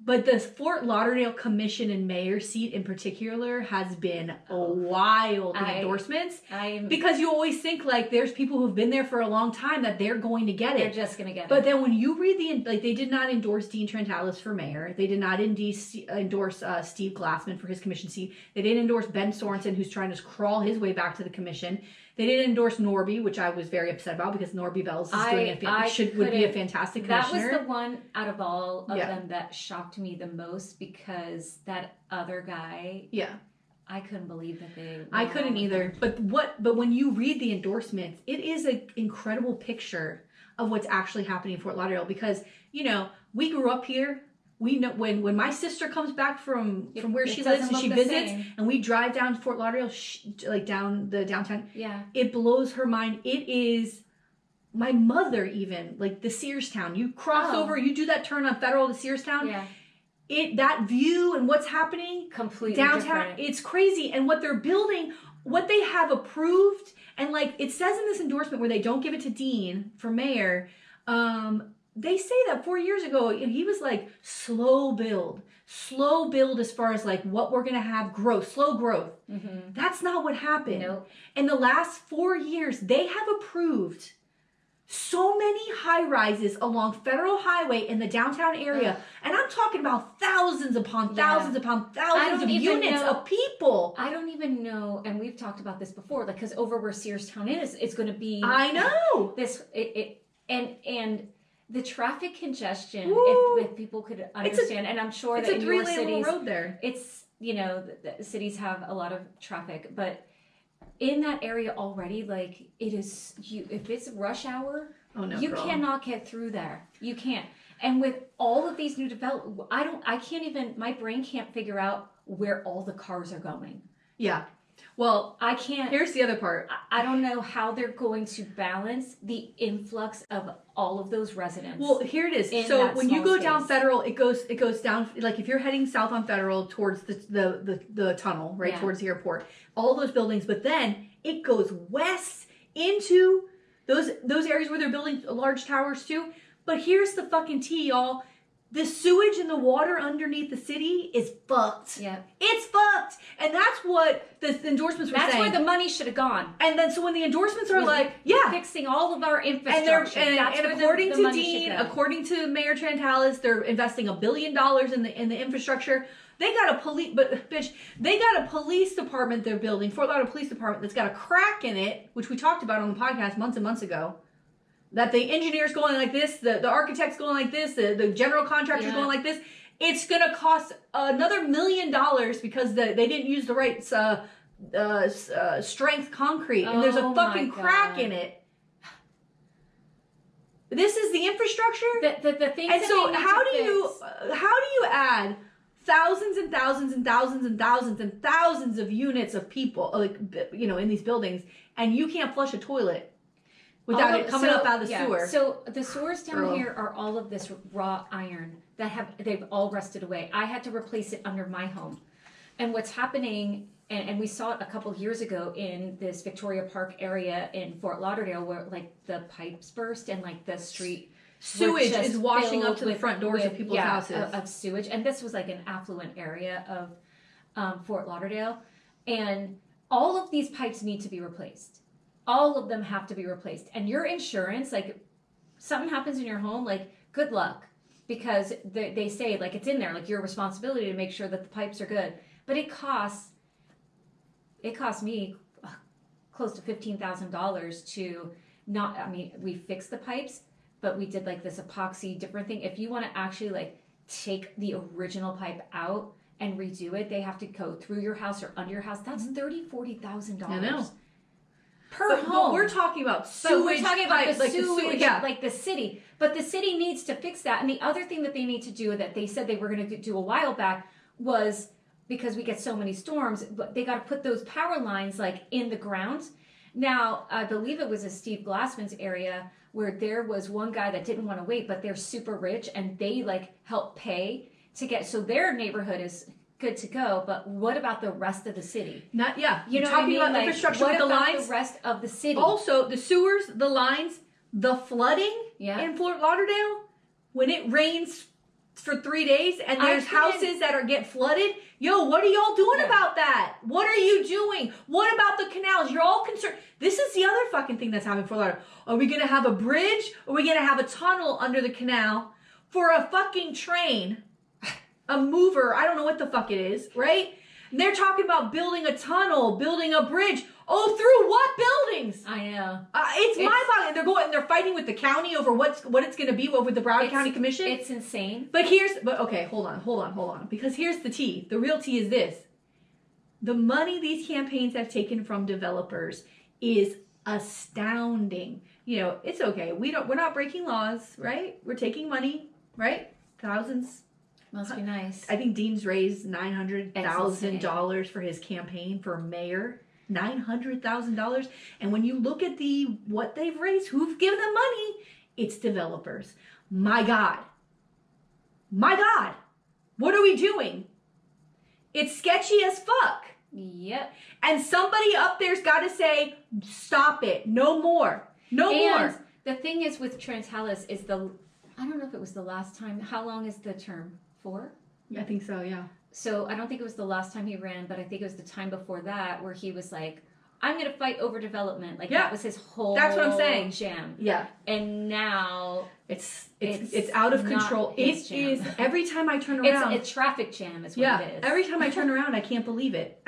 S2: But the Fort Lauderdale commission and mayor seat in particular has been wild in endorsements. Because you always think like there's people who've been there for a long time that they're going to get it.
S1: They're just going to get it.
S2: But then when you read they did not endorse Dean Trentalis for mayor. They did not endorse Steve Glassman for his commission seat. They didn't endorse Ben Sorensen, who's trying to crawl his way back to the commission. They didn't endorse Norby, which I was very upset about because Norby Bells is would be a fantastic commissioner.
S1: That was the one out of all of them that shocked me the most because that other guy.
S2: Yeah.
S1: I couldn't believe that they.
S2: I couldn't either. But when you read the endorsements, it is an incredible picture of what's actually happening in Fort Lauderdale because we grew up here. We know when my sister comes back from where she lives and she visits and we drive down to Fort Lauderdale, like down the downtown.
S1: Yeah.
S2: It blows her mind. It is my mother even, like the Searstown. You cross over, you do that turn on Federal to Searstown. Yeah. That view and what's happening
S1: completely
S2: downtown,
S1: different.
S2: It's crazy. And what they're building, what they have approved, and like it says in this endorsement where they don't give it to Dean for mayor, they say that 4 years ago, he was like, slow build as far as like what we're going to have slow growth. Mm-hmm. That's not what happened.
S1: Nope.
S2: In the last 4 years, they have approved so many high rises along Federal Highway in the downtown area. And I'm talking about thousands upon thousands upon thousands of units of people.
S1: I don't even know. And we've talked about this before, like, because over where Searstown is, it's going to be.
S2: I know.
S1: And the traffic congestion, if people could understand, and I'm sure that in your cities, it's a 3-lane
S2: road there.
S1: It's, the cities have a lot of traffic, but in that area already, like it is, if it's rush hour, you cannot get through there. You can't. And with all of these new developments, my brain can't figure out where all the cars are going.
S2: Yeah. Well,
S1: I can't.
S2: Here's the other part.
S1: I don't know how they're going to balance the influx of all of those residents.
S2: Well, here it is. So when you go down Federal, it goes down. Like if you're heading south on Federal towards the tunnel, right, towards the airport, all those buildings. But then it goes west into those areas where they're building large towers too. But here's the fucking tea, y'all. The sewage and the water underneath the city is fucked.
S1: Yeah.
S2: It's fucked. And that's what the endorsements were saying.
S1: That's where the money should have gone.
S2: And then so when the endorsements are
S1: fixing all of our infrastructure.
S2: And according to Dean, according to Mayor Trentalis, they're investing $1 billion in the infrastructure. They got a police department they're building, Fort Lauderdale Police Department, that's got a crack in it, which we talked about on the podcast months and months ago. That the engineer's going like this, the architect's going like this, the general contractor's going like this. It's going to cost another $1 million because they didn't use the right strength concrete. And there's a fucking crack in it. This is the infrastructure?
S1: The things
S2: and so how do you add thousands and thousands and thousands and thousands and thousands of units of people, like, in these buildings, and you can't flush a toilet without it coming up out of the sewer.
S1: So the sewers down here are all of this raw iron they've all rusted away. I had to replace it under my home. And what's happening, and we saw it a couple years ago in this Victoria Park area in Fort Lauderdale where like the pipes burst and like the street
S2: sewage is washing up to the front doors of people's houses.
S1: Of sewage. And this was like an affluent area of Fort Lauderdale. And all of these pipes need to be replaced. All of them have to be replaced. And your insurance, like something happens in your home, like good luck. Because they say like it's in there, like your responsibility to make sure that the pipes are good. But it costs me close to $15,000 to we fixed the pipes, but we did like this epoxy different thing. If you want to actually like take the original pipe out and redo it, they have to go through your house or under your house. That's $40,000.
S2: I know.
S1: Per home.
S2: But we're talking about sewage.
S1: We're talking about the
S2: like
S1: sewage, like the city. But the city needs to fix that. And the other thing that they need to do that they said they were going to do a while back was, because we get so many storms, but they got to put those power lines like in the ground. Now, I believe it was a Steve Glassman's area where there was one guy that didn't want to wait, but they're super rich and they like help pay to get, so their neighborhood is good to go. But what about the rest of the city?
S2: You know,
S1: talking
S2: what I mean? About infrastructure with the lines.
S1: The rest of the city.
S2: Also, the sewers, the lines, the flooding in Fort Lauderdale. When it rains for 3 days, and there's houses that get flooded. Yo, what are y'all doing about that? What are you doing? What about the canals? You're all concerned. This is the other fucking thing that's happening for Lauderdale. Are we gonna have a bridge? Or are we gonna have a tunnel under the canal for a fucking train? A mover, I don't know what the fuck it is, right? And they're talking about building a tunnel, building a bridge. Oh, through what buildings?
S1: I know.
S2: It's mind-boggling. They're fighting with the county over what it's going to be with the Broward County Commission.
S1: It's insane.
S2: But okay, hold on. Because here's the tea. The real tea is this. The money these campaigns have taken from developers is astounding. You know, it's okay. We're not breaking laws, right? We're taking money, right? Thousands.
S1: Must be nice.
S2: I think Dean's raised $900,000 for his campaign for mayor. $900,000. And when you look at what they've raised, who've given them money, it's developers. My God. What are we doing? It's sketchy as fuck.
S1: Yep.
S2: And somebody up there's got to say, stop it. No more. More.
S1: The thing is with Trantalis is I don't know if it was the last time. How long is the term? 4?
S2: I think so, yeah.
S1: So I don't think it was the last time he ran, but I think it was the time before that where he was like, I'm going to fight over development. Like that was his whole
S2: That's what I'm saying.
S1: jam.
S2: Yeah.
S1: And now
S2: it's out of control. It is every time I turn around.
S1: It's a traffic jam is what it is.
S2: Every time I turn around, I can't believe it.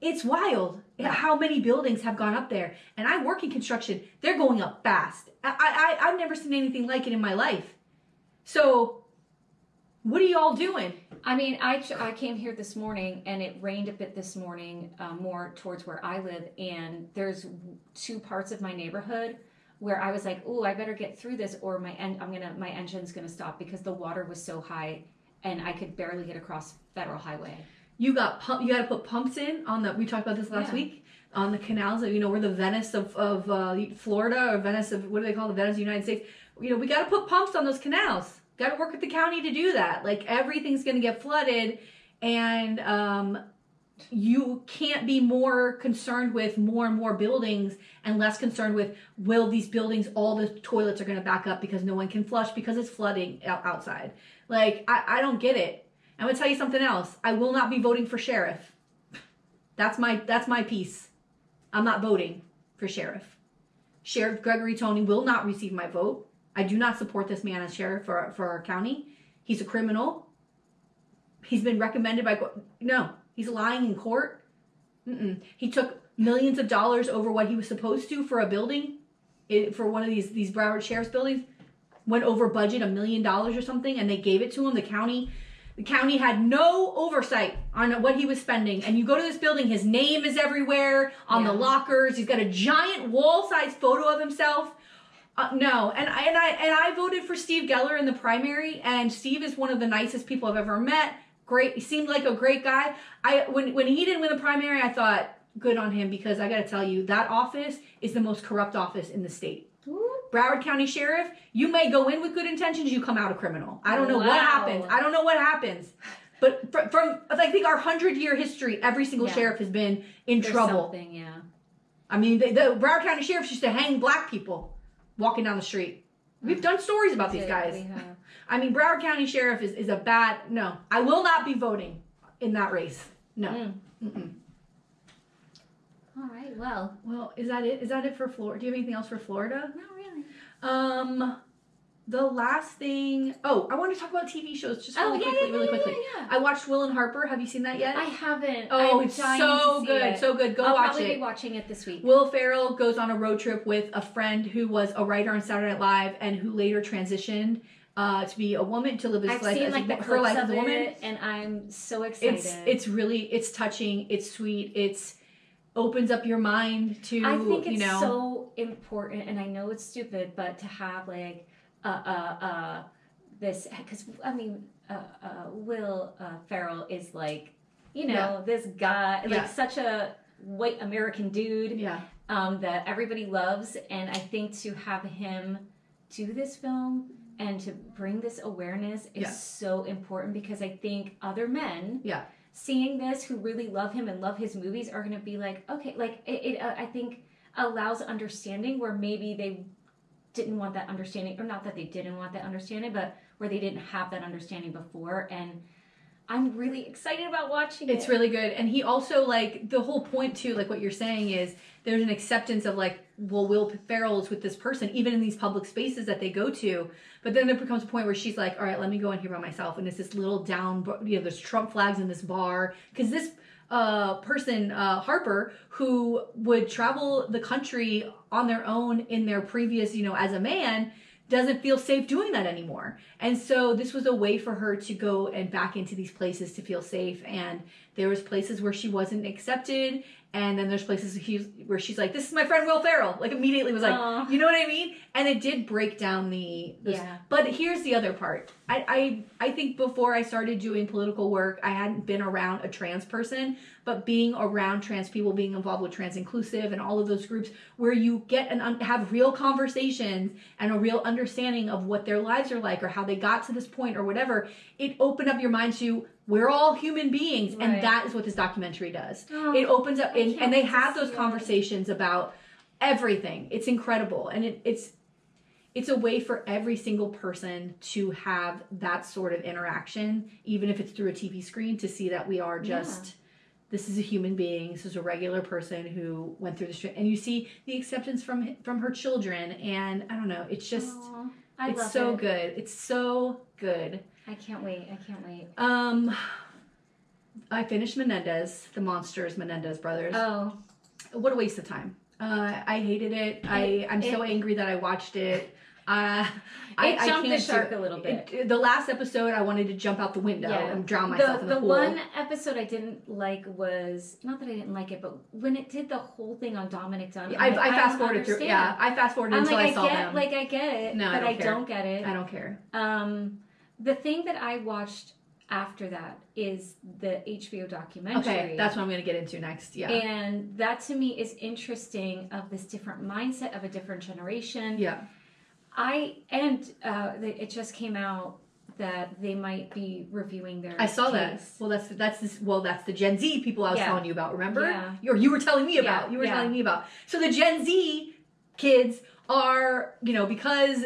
S2: It's wild how many buildings have gone up there. And I work in construction. They're going up fast. I've never seen anything like it in my life. So, what are y'all doing?
S1: I mean, I came here this morning, and it rained a bit this morning, more towards where I live, and there's 2 parts of my neighborhood where I was like, "Ooh, I better get through this, or my engine's gonna stop," because the water was so high, and I could barely get across Federal Highway. You got
S2: to put pumps in on we talked about this last week on the canals. We're the Venice of Florida, or Venice of what do they call the Venice of the United States? We got to put pumps on those canals. Got to work with the county to do that. Like everything's going to get flooded, and you can't be more concerned with more and more buildings and less concerned with will these buildings, all the toilets are going to back up because no one can flush because it's flooding outside. Like I don't get it. I'm going to tell you something else. I will not be voting for sheriff. That's my piece. I'm not voting for sheriff. Sheriff Gregory Tony will not receive my vote. I do not support this man as sheriff for our county. He's a criminal. He's been recommended by... No, he's lying in court. He took millions of dollars over what he was supposed to for a building, for one of these Broward Sheriff's buildings. Went over budget $1 million or something, and they gave it to him. The county had no oversight on what he was spending. And you go to this building, his name is everywhere on the lockers. He's got a giant wall-sized photo of himself. No, and I voted for Steve Geller in the primary, and Steve is one of the nicest people I've ever met. Great, he seemed like a great guy. When he didn't win the primary, I thought good on him, because I got to tell you, that office is the most corrupt office in the state. Ooh. Broward County Sheriff, you may go in with good intentions, you come out a criminal. I don't know what happens. But from I think our 100-year history, every single sheriff has been in trouble. I mean, the Broward County Sheriffs used to hang black people walking down the street. We've done stories about these guys. I mean, Broward County Sheriff is a bad... No, I will not be voting in that race. No.
S1: All right, well.
S2: Well, is that it? Is that it for Florida? Do you have anything else for Florida?
S1: Not really.
S2: The last thing... Oh, I want to talk about TV shows just really quickly. Yeah. I watched Will and Harper. Have you seen that yet?
S1: I haven't.
S2: Oh, it's so good. So good. Go watch it.
S1: I'll probably be watching it this week.
S2: Will Ferrell goes on a road trip with a friend who was a writer on Saturday Night Live and who later transitioned to be a woman, to live his life as her life as a woman.
S1: And I'm so excited.
S2: It's touching. It's sweet. It's opens up your mind to,
S1: I think it's so important, and I know it's stupid, but to have like this, because I mean Will Ferrell is like, this guy, like such a white American dude that everybody loves, and I think to have him do this film and to bring this awareness is so important, because I think other men seeing this who really love him and love his movies are going to be like, okay, like it I think allows understanding where maybe they didn't want that understanding, or not that they didn't want that understanding, but where they didn't have that understanding before. And I'm really excited about watching it.
S2: It's really good. And he also, like, the whole point too, like what you're saying is there's an acceptance of like, well, Will Ferrell is with this person, even in these public spaces that they go to. But then there becomes a point where she's like, all right, let me go in here by myself. And it's this little down, there's Trump flags in this bar. Because this person, Harper, who would travel the country on their own in their previous, as a man, doesn't feel safe doing that anymore. And so this was a way for her to go and back into these places to feel safe. And there was places where she wasn't accepted. And then there's places where she's like, this is my friend Will Ferrell. Like immediately was like, you know what I mean? And it did break down But here's the other part. I think before I started doing political work, I hadn't been around a trans person, but being around trans people, being involved with Trans Inclusive and all of those groups where you get and have real conversations and a real understanding of what their lives are like or how they got to this point or whatever, it opened up your mind to, we're all human beings. Right. And that is what this documentary does. Oh, it opens up and they have those conversations about everything. It's incredible. And it's a way for every single person to have that sort of interaction, even if it's through a TV screen, to see that we are just, this is a human being. This is a regular person who went through this. And you see the acceptance from her children. And I don't know, it's just, it's so good. It's so good.
S1: I can't wait.
S2: I finished Menendez, the monsters, Menendez brothers.
S1: Oh.
S2: What a waste of time. I hated it. I'm so angry that I watched it.
S1: It jumped the shark a little bit.
S2: The last episode, I wanted to jump out the window and drown myself in the pool.
S1: The one episode I didn't like was, not that I didn't like it, but when it did the whole thing on Dominic Dunn.
S2: I fast forwarded through. Yeah, I fast forwarded until I saw them.
S1: I get it,
S2: no,
S1: but I don't get it.
S2: I don't care.
S1: The thing that I watched after that is the HBO documentary.
S2: Okay, that's what I'm going to get into next. Yeah.
S1: And that to me is interesting, of this different mindset of a different generation.
S2: Yeah.
S1: It just came out that they might be reviewing their
S2: I saw
S1: case.
S2: that. That's the Gen Z people I was telling you about, remember?
S1: Yeah.
S2: You were telling me about. Telling me about. So the Gen Z kids are, because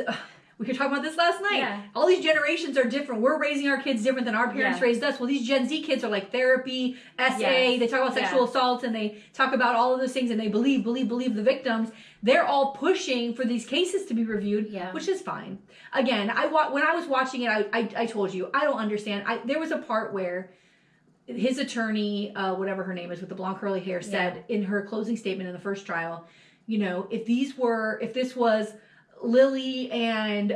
S2: we were talking about this last night.
S1: Yeah.
S2: All these generations are different. We're raising our kids different than our parents raised us. Well, these Gen Z kids are like therapy, SA. Yes. They talk about sexual assault and they talk about all of those things and they believe the victims. They're all pushing for these cases to be reviewed, which is fine. Again, when I was watching it, I told you, I don't understand. There was a part where his attorney, whatever her name is with the blonde curly hair, said in her closing statement in the first trial, if this was Lily and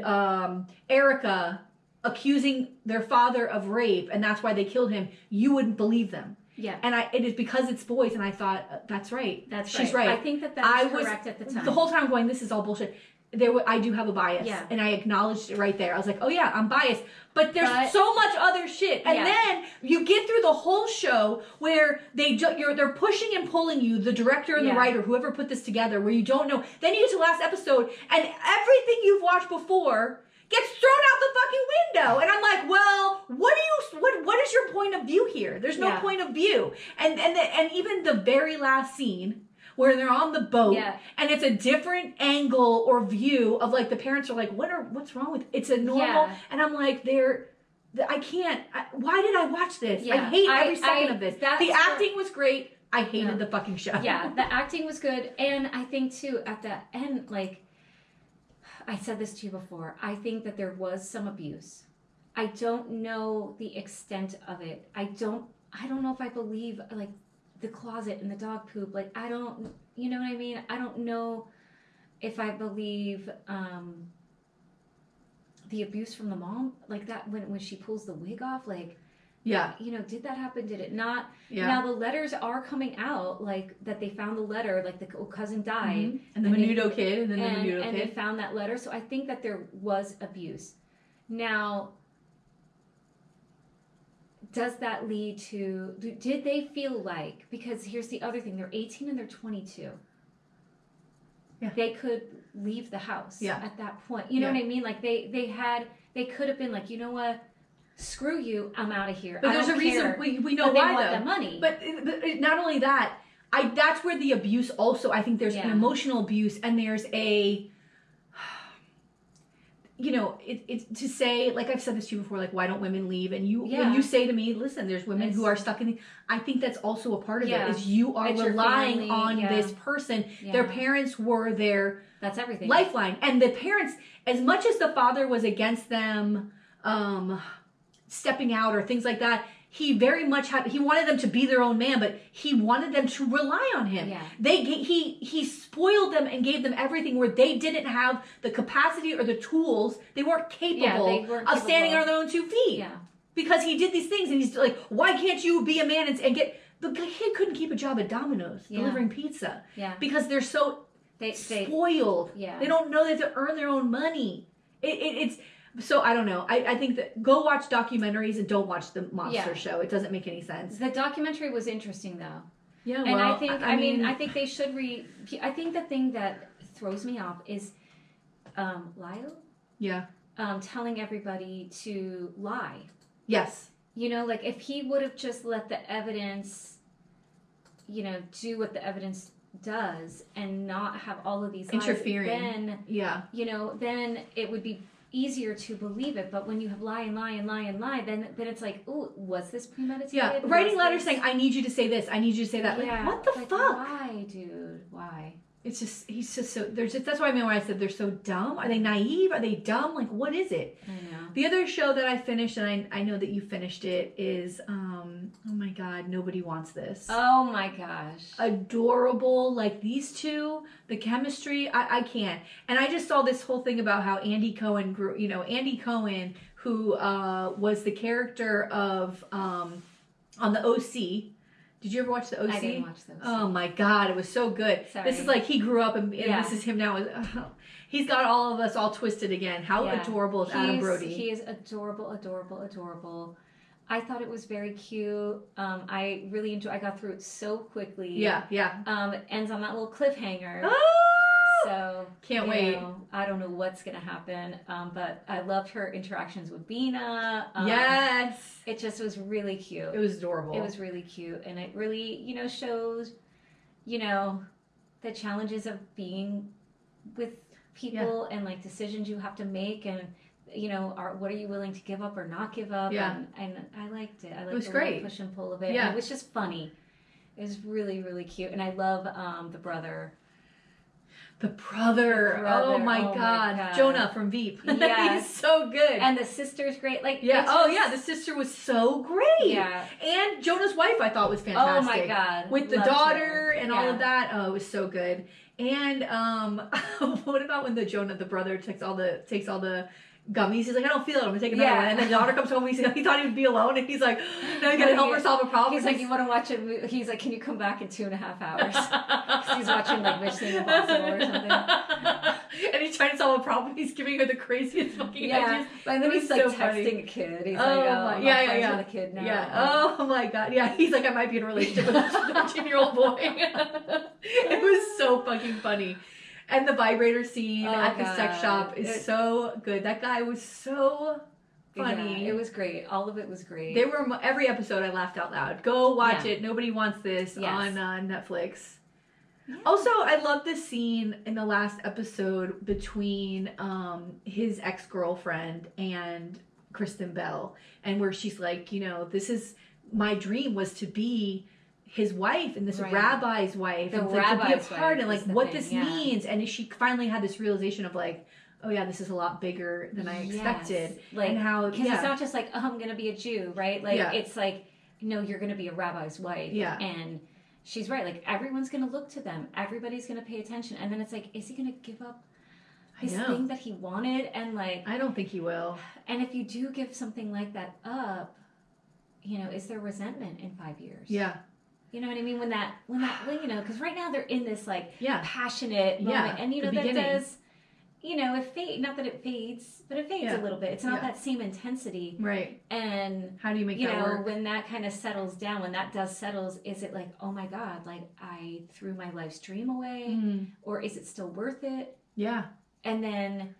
S2: Erica accusing their father of rape and that's why they killed him, you wouldn't believe them.
S1: Yeah.
S2: And it is because it's boys, and I thought, that's right. She's right.
S1: I think that was correct at the time.
S2: The whole time going, this is all bullshit. I do have a bias. Yeah. And I acknowledged it right there. I was like, oh yeah, I'm biased. But there's so much other shit. And then you get through the whole show where they're pushing and pulling you, the director and the writer, whoever put this together, where you don't know. Then you get to the last episode, and everything you've watched before gets thrown out the fucking window. And I'm like, well, what is your point of view here? There's no point of view. And even the very last scene where they're on the boat and it's a different angle or view of like the parents are like, what's wrong with it's a normal and I'm like, I can't, why did I watch this? I hate every second of this. The acting was great. I hated the fucking show.
S1: Yeah, the acting was good. And I think too, at the end, like, I said this to you before, I think that there was some abuse. I don't know the extent of it. I don't know if I believe, like, the closet and the dog poop. Like, I don't, you know what I mean? I don't know if I believe the abuse from the mom. Like, that when she pulls the wig off, like, did that happen? Did it not? Yeah. Now the letters are coming out, like that they found the letter, like the cousin died,
S2: and the Menudo kid,
S1: and they found that letter. So I think that there was abuse. Now, does that lead to? Did they feel like? Because here's the other thing: they're 18 and they're 22. Yeah. They could leave the house at that point. You know what I mean? Like they could have been like, you know what? Screw you, I'm out of here.
S2: But there's a reason we know why,
S1: they want the money.
S2: But not only that, that's where the abuse also, I think there's an emotional abuse and there's a you know, it's to say, like I've said this to you before, like, why don't women leave? And when you say to me, listen, there's women who are stuck in I think that's also a part of it, is you are relying on this person. Their parents were their
S1: that's everything
S2: lifeline. And the parents, as much as the father was against them stepping out or things like that, he very much he wanted them to be their own man, but he wanted them to rely on him. He spoiled them and gave them everything where they didn't have the capacity or the tools. They weren't capable of standing on their own 2 feet. Because he did these things, and he's like, why can't you be a man and get... The kid couldn't keep a job at Domino's delivering pizza. Because they're so spoiled. They don't know they have to earn their own money. It's... So I don't know. I think that go watch documentaries and don't watch the monster show. It doesn't make any sense.
S1: The documentary was interesting though.
S2: Yeah,
S1: and I think I think they should I think the thing that throws me off is Lyle.
S2: Yeah.
S1: Telling everybody to lie.
S2: Yes.
S1: You know, like if he would have just let the evidence, you know, do what the evidence does and not have all of these
S2: interfering,
S1: then you know, then it would be easier to believe it. But when you have lie and lie and lie and lie, then it's like, oh, was this premeditated?
S2: Yeah, writing letters saying, I need you to say this, I need you to say that. Like, what the fuck?
S1: Why, dude? Why?
S2: It's just, he's just so, that's what I mean when I said they're so dumb. Are they naive? Are they dumb? Like, what is it?
S1: I know.
S2: The other show that I finished, and I know that you finished it, is, oh my God, Nobody Wants This.
S1: Oh my gosh.
S2: Adorable. Like, these two, the chemistry, I can't. And I just saw this whole thing about how Andy Cohen grew, you know, Andy Cohen, who was the character of, on the OC. Did you ever watch the OC?
S1: I didn't watch the OC.
S2: Oh my God, it was so good.
S1: Sorry.
S2: This is like he grew up and this is him now. He's got all of us all twisted again. How adorable is Adam Brody?
S1: He is adorable, adorable, adorable. I thought it was very cute. I really enjoyed. I got through it so quickly.
S2: Yeah.
S1: It ends on that little cliffhanger.
S2: Oh!
S1: So
S2: can't wait.
S1: I don't know what's gonna happen, but I loved her interactions with Bina.
S2: Yes,
S1: it just was really cute.
S2: It was adorable.
S1: It was really cute, and it really, you know, shows, you know, the challenges of being with people and like decisions you have to make, and you know, what are you willing to give up or not give up? And I liked it. I liked the little push and pull of it. And it was just funny. It was really, really cute, and I love the brother.
S2: The brother. Oh my God. Jonah from Veep. Yes. He's so good.
S1: And the sister's great. Like,
S2: the sister was so great.
S1: Yeah.
S2: And Jonah's wife I thought was fantastic.
S1: Oh my God.
S2: With the daughter and all of that. Oh, it was so good. And what about when the brother takes all the gummies? He's like, I don't feel it. I'm gonna take another one. And then the daughter comes home. He thought he would be alone, and he's like, no, you gotta help her solve a problem.
S1: He's like, you want to watch a movie? He's like, can you come back in 2.5 hours? Because he's watching like Mission Impossible or something.
S2: And he's trying to solve a problem. He's giving her the craziest fucking ideas.
S1: And then he's like so texting a kid. He's like, I'm with a kid now.
S2: Yeah. Oh my God. Yeah. He's like, I might be in a relationship with a 13-year-old boy. It was so fucking funny. And the vibrator scene at the sex shop is so good. That guy was so funny.
S1: Yeah, it was great. All of it was great.
S2: Every episode I laughed out loud. Go watch it. Nobody Wants This on Netflix. Yeah. Also, I love the scene in the last episode between his ex-girlfriend and Kristen Bell, and where she's like, you know, this is my dream was to be his wife and this rabbi's wife, and like, to be a part and like what this means. And she finally had this realization of like, oh yeah, this is a lot bigger than I expected.
S1: Like,
S2: and how
S1: because it's not just like, oh, I'm gonna be a Jew, right? Like it's like, no, you're gonna be a rabbi's wife. And she's right. Like everyone's gonna look to them. Everybody's gonna pay attention. And then it's like, is he gonna give up this thing that he wanted? And like,
S2: I don't think he will.
S1: And if you do give something like that up, you know, is there resentment in 5 years?
S2: Yeah.
S1: You know what I mean? When that, you know, because right now they're in this like passionate moment, and you know that does, you know, not that it fades, but it fades a little bit. It's not that same intensity,
S2: right? And how do you make
S1: that
S2: work?
S1: When that kind of settles down, when that settles, is it like, oh my God, like I threw my life's dream away, or is it still worth it?
S2: Yeah.
S1: And then,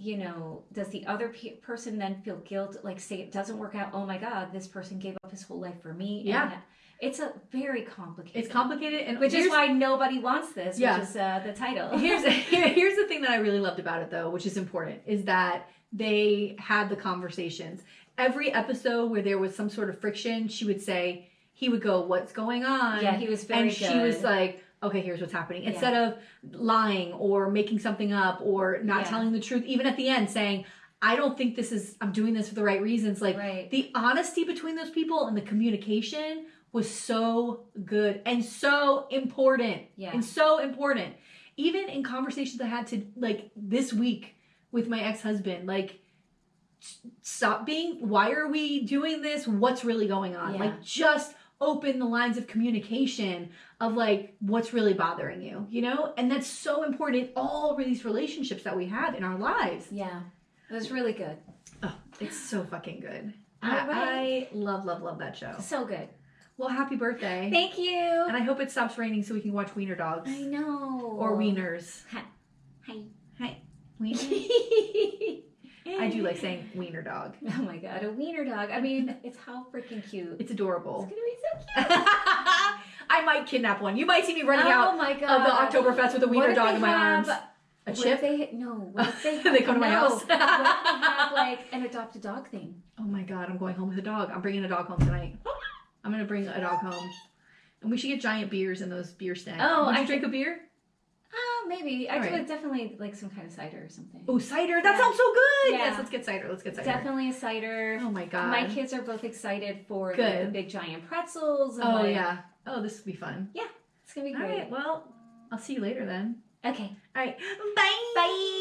S1: you know, does the other person then feel guilt? Like, say it doesn't work out. Oh my God, this person gave up his whole life for me.
S2: Yeah.
S1: And it's a very complicated.
S2: It's complicated, and
S1: which is why nobody wants this.
S2: Yeah.
S1: Which is the title.
S2: Here's the thing that I really loved about it, though, which is important, is that they had the conversations. Every episode where there was some sort of friction, she would say, he would go, "What's going on?"
S1: Yeah, he was very good.
S2: And she was like, "Okay, here's what's happening." Instead of lying or making something up or not telling the truth, even at the end saying, "I don't think I'm doing this for the right reasons." Like the honesty between those people and the communication was so good and so important. Yeah. And so important. Even in conversations I had to, like, this week with my ex-husband, like, why are we doing this? What's really going on? Like, just open the lines of communication of, like, what's really bothering you, you know? And that's so important in all of these relationships that we have in our lives.
S1: Yeah. It was really good.
S2: Oh, it's so fucking good.
S1: I
S2: love, love, love that show.
S1: So good.
S2: Well, happy birthday.
S1: Thank you.
S2: And I hope it stops raining so we can watch Wiener Dogs.
S1: I know.
S2: Or Wieners.
S1: Hi.
S2: Wieners? I do like saying Wiener Dog.
S1: Oh my God, a Wiener Dog. I mean, it's how freaking cute.
S2: It's adorable.
S1: It's going to be so cute.
S2: I might kidnap one. You might see me running out
S1: my God.
S2: of the Oktoberfest with a Wiener Dog in my arms.
S1: A chip? What if they
S2: they come to my house?
S1: What if they have, like, an adopt a dog thing?
S2: Oh my God, I'm going home with a dog. I'm bringing a dog home tonight. I'm going to bring a dog home. And we should get giant beers in those beer stands.
S1: Oh,
S2: Would you drink a beer?
S1: Maybe. I do definitely like some kind of cider or something.
S2: Oh, cider. That sounds so good.
S1: Yeah.
S2: Yes, let's get cider.
S1: Definitely a cider.
S2: Oh my God.
S1: My kids are both excited for the big giant pretzels. And
S2: yeah. Oh, this will be fun.
S1: Yeah. It's going to be great.
S2: All right. Well, I'll see you later then.
S1: Okay.
S2: All right. Bye.
S1: Bye.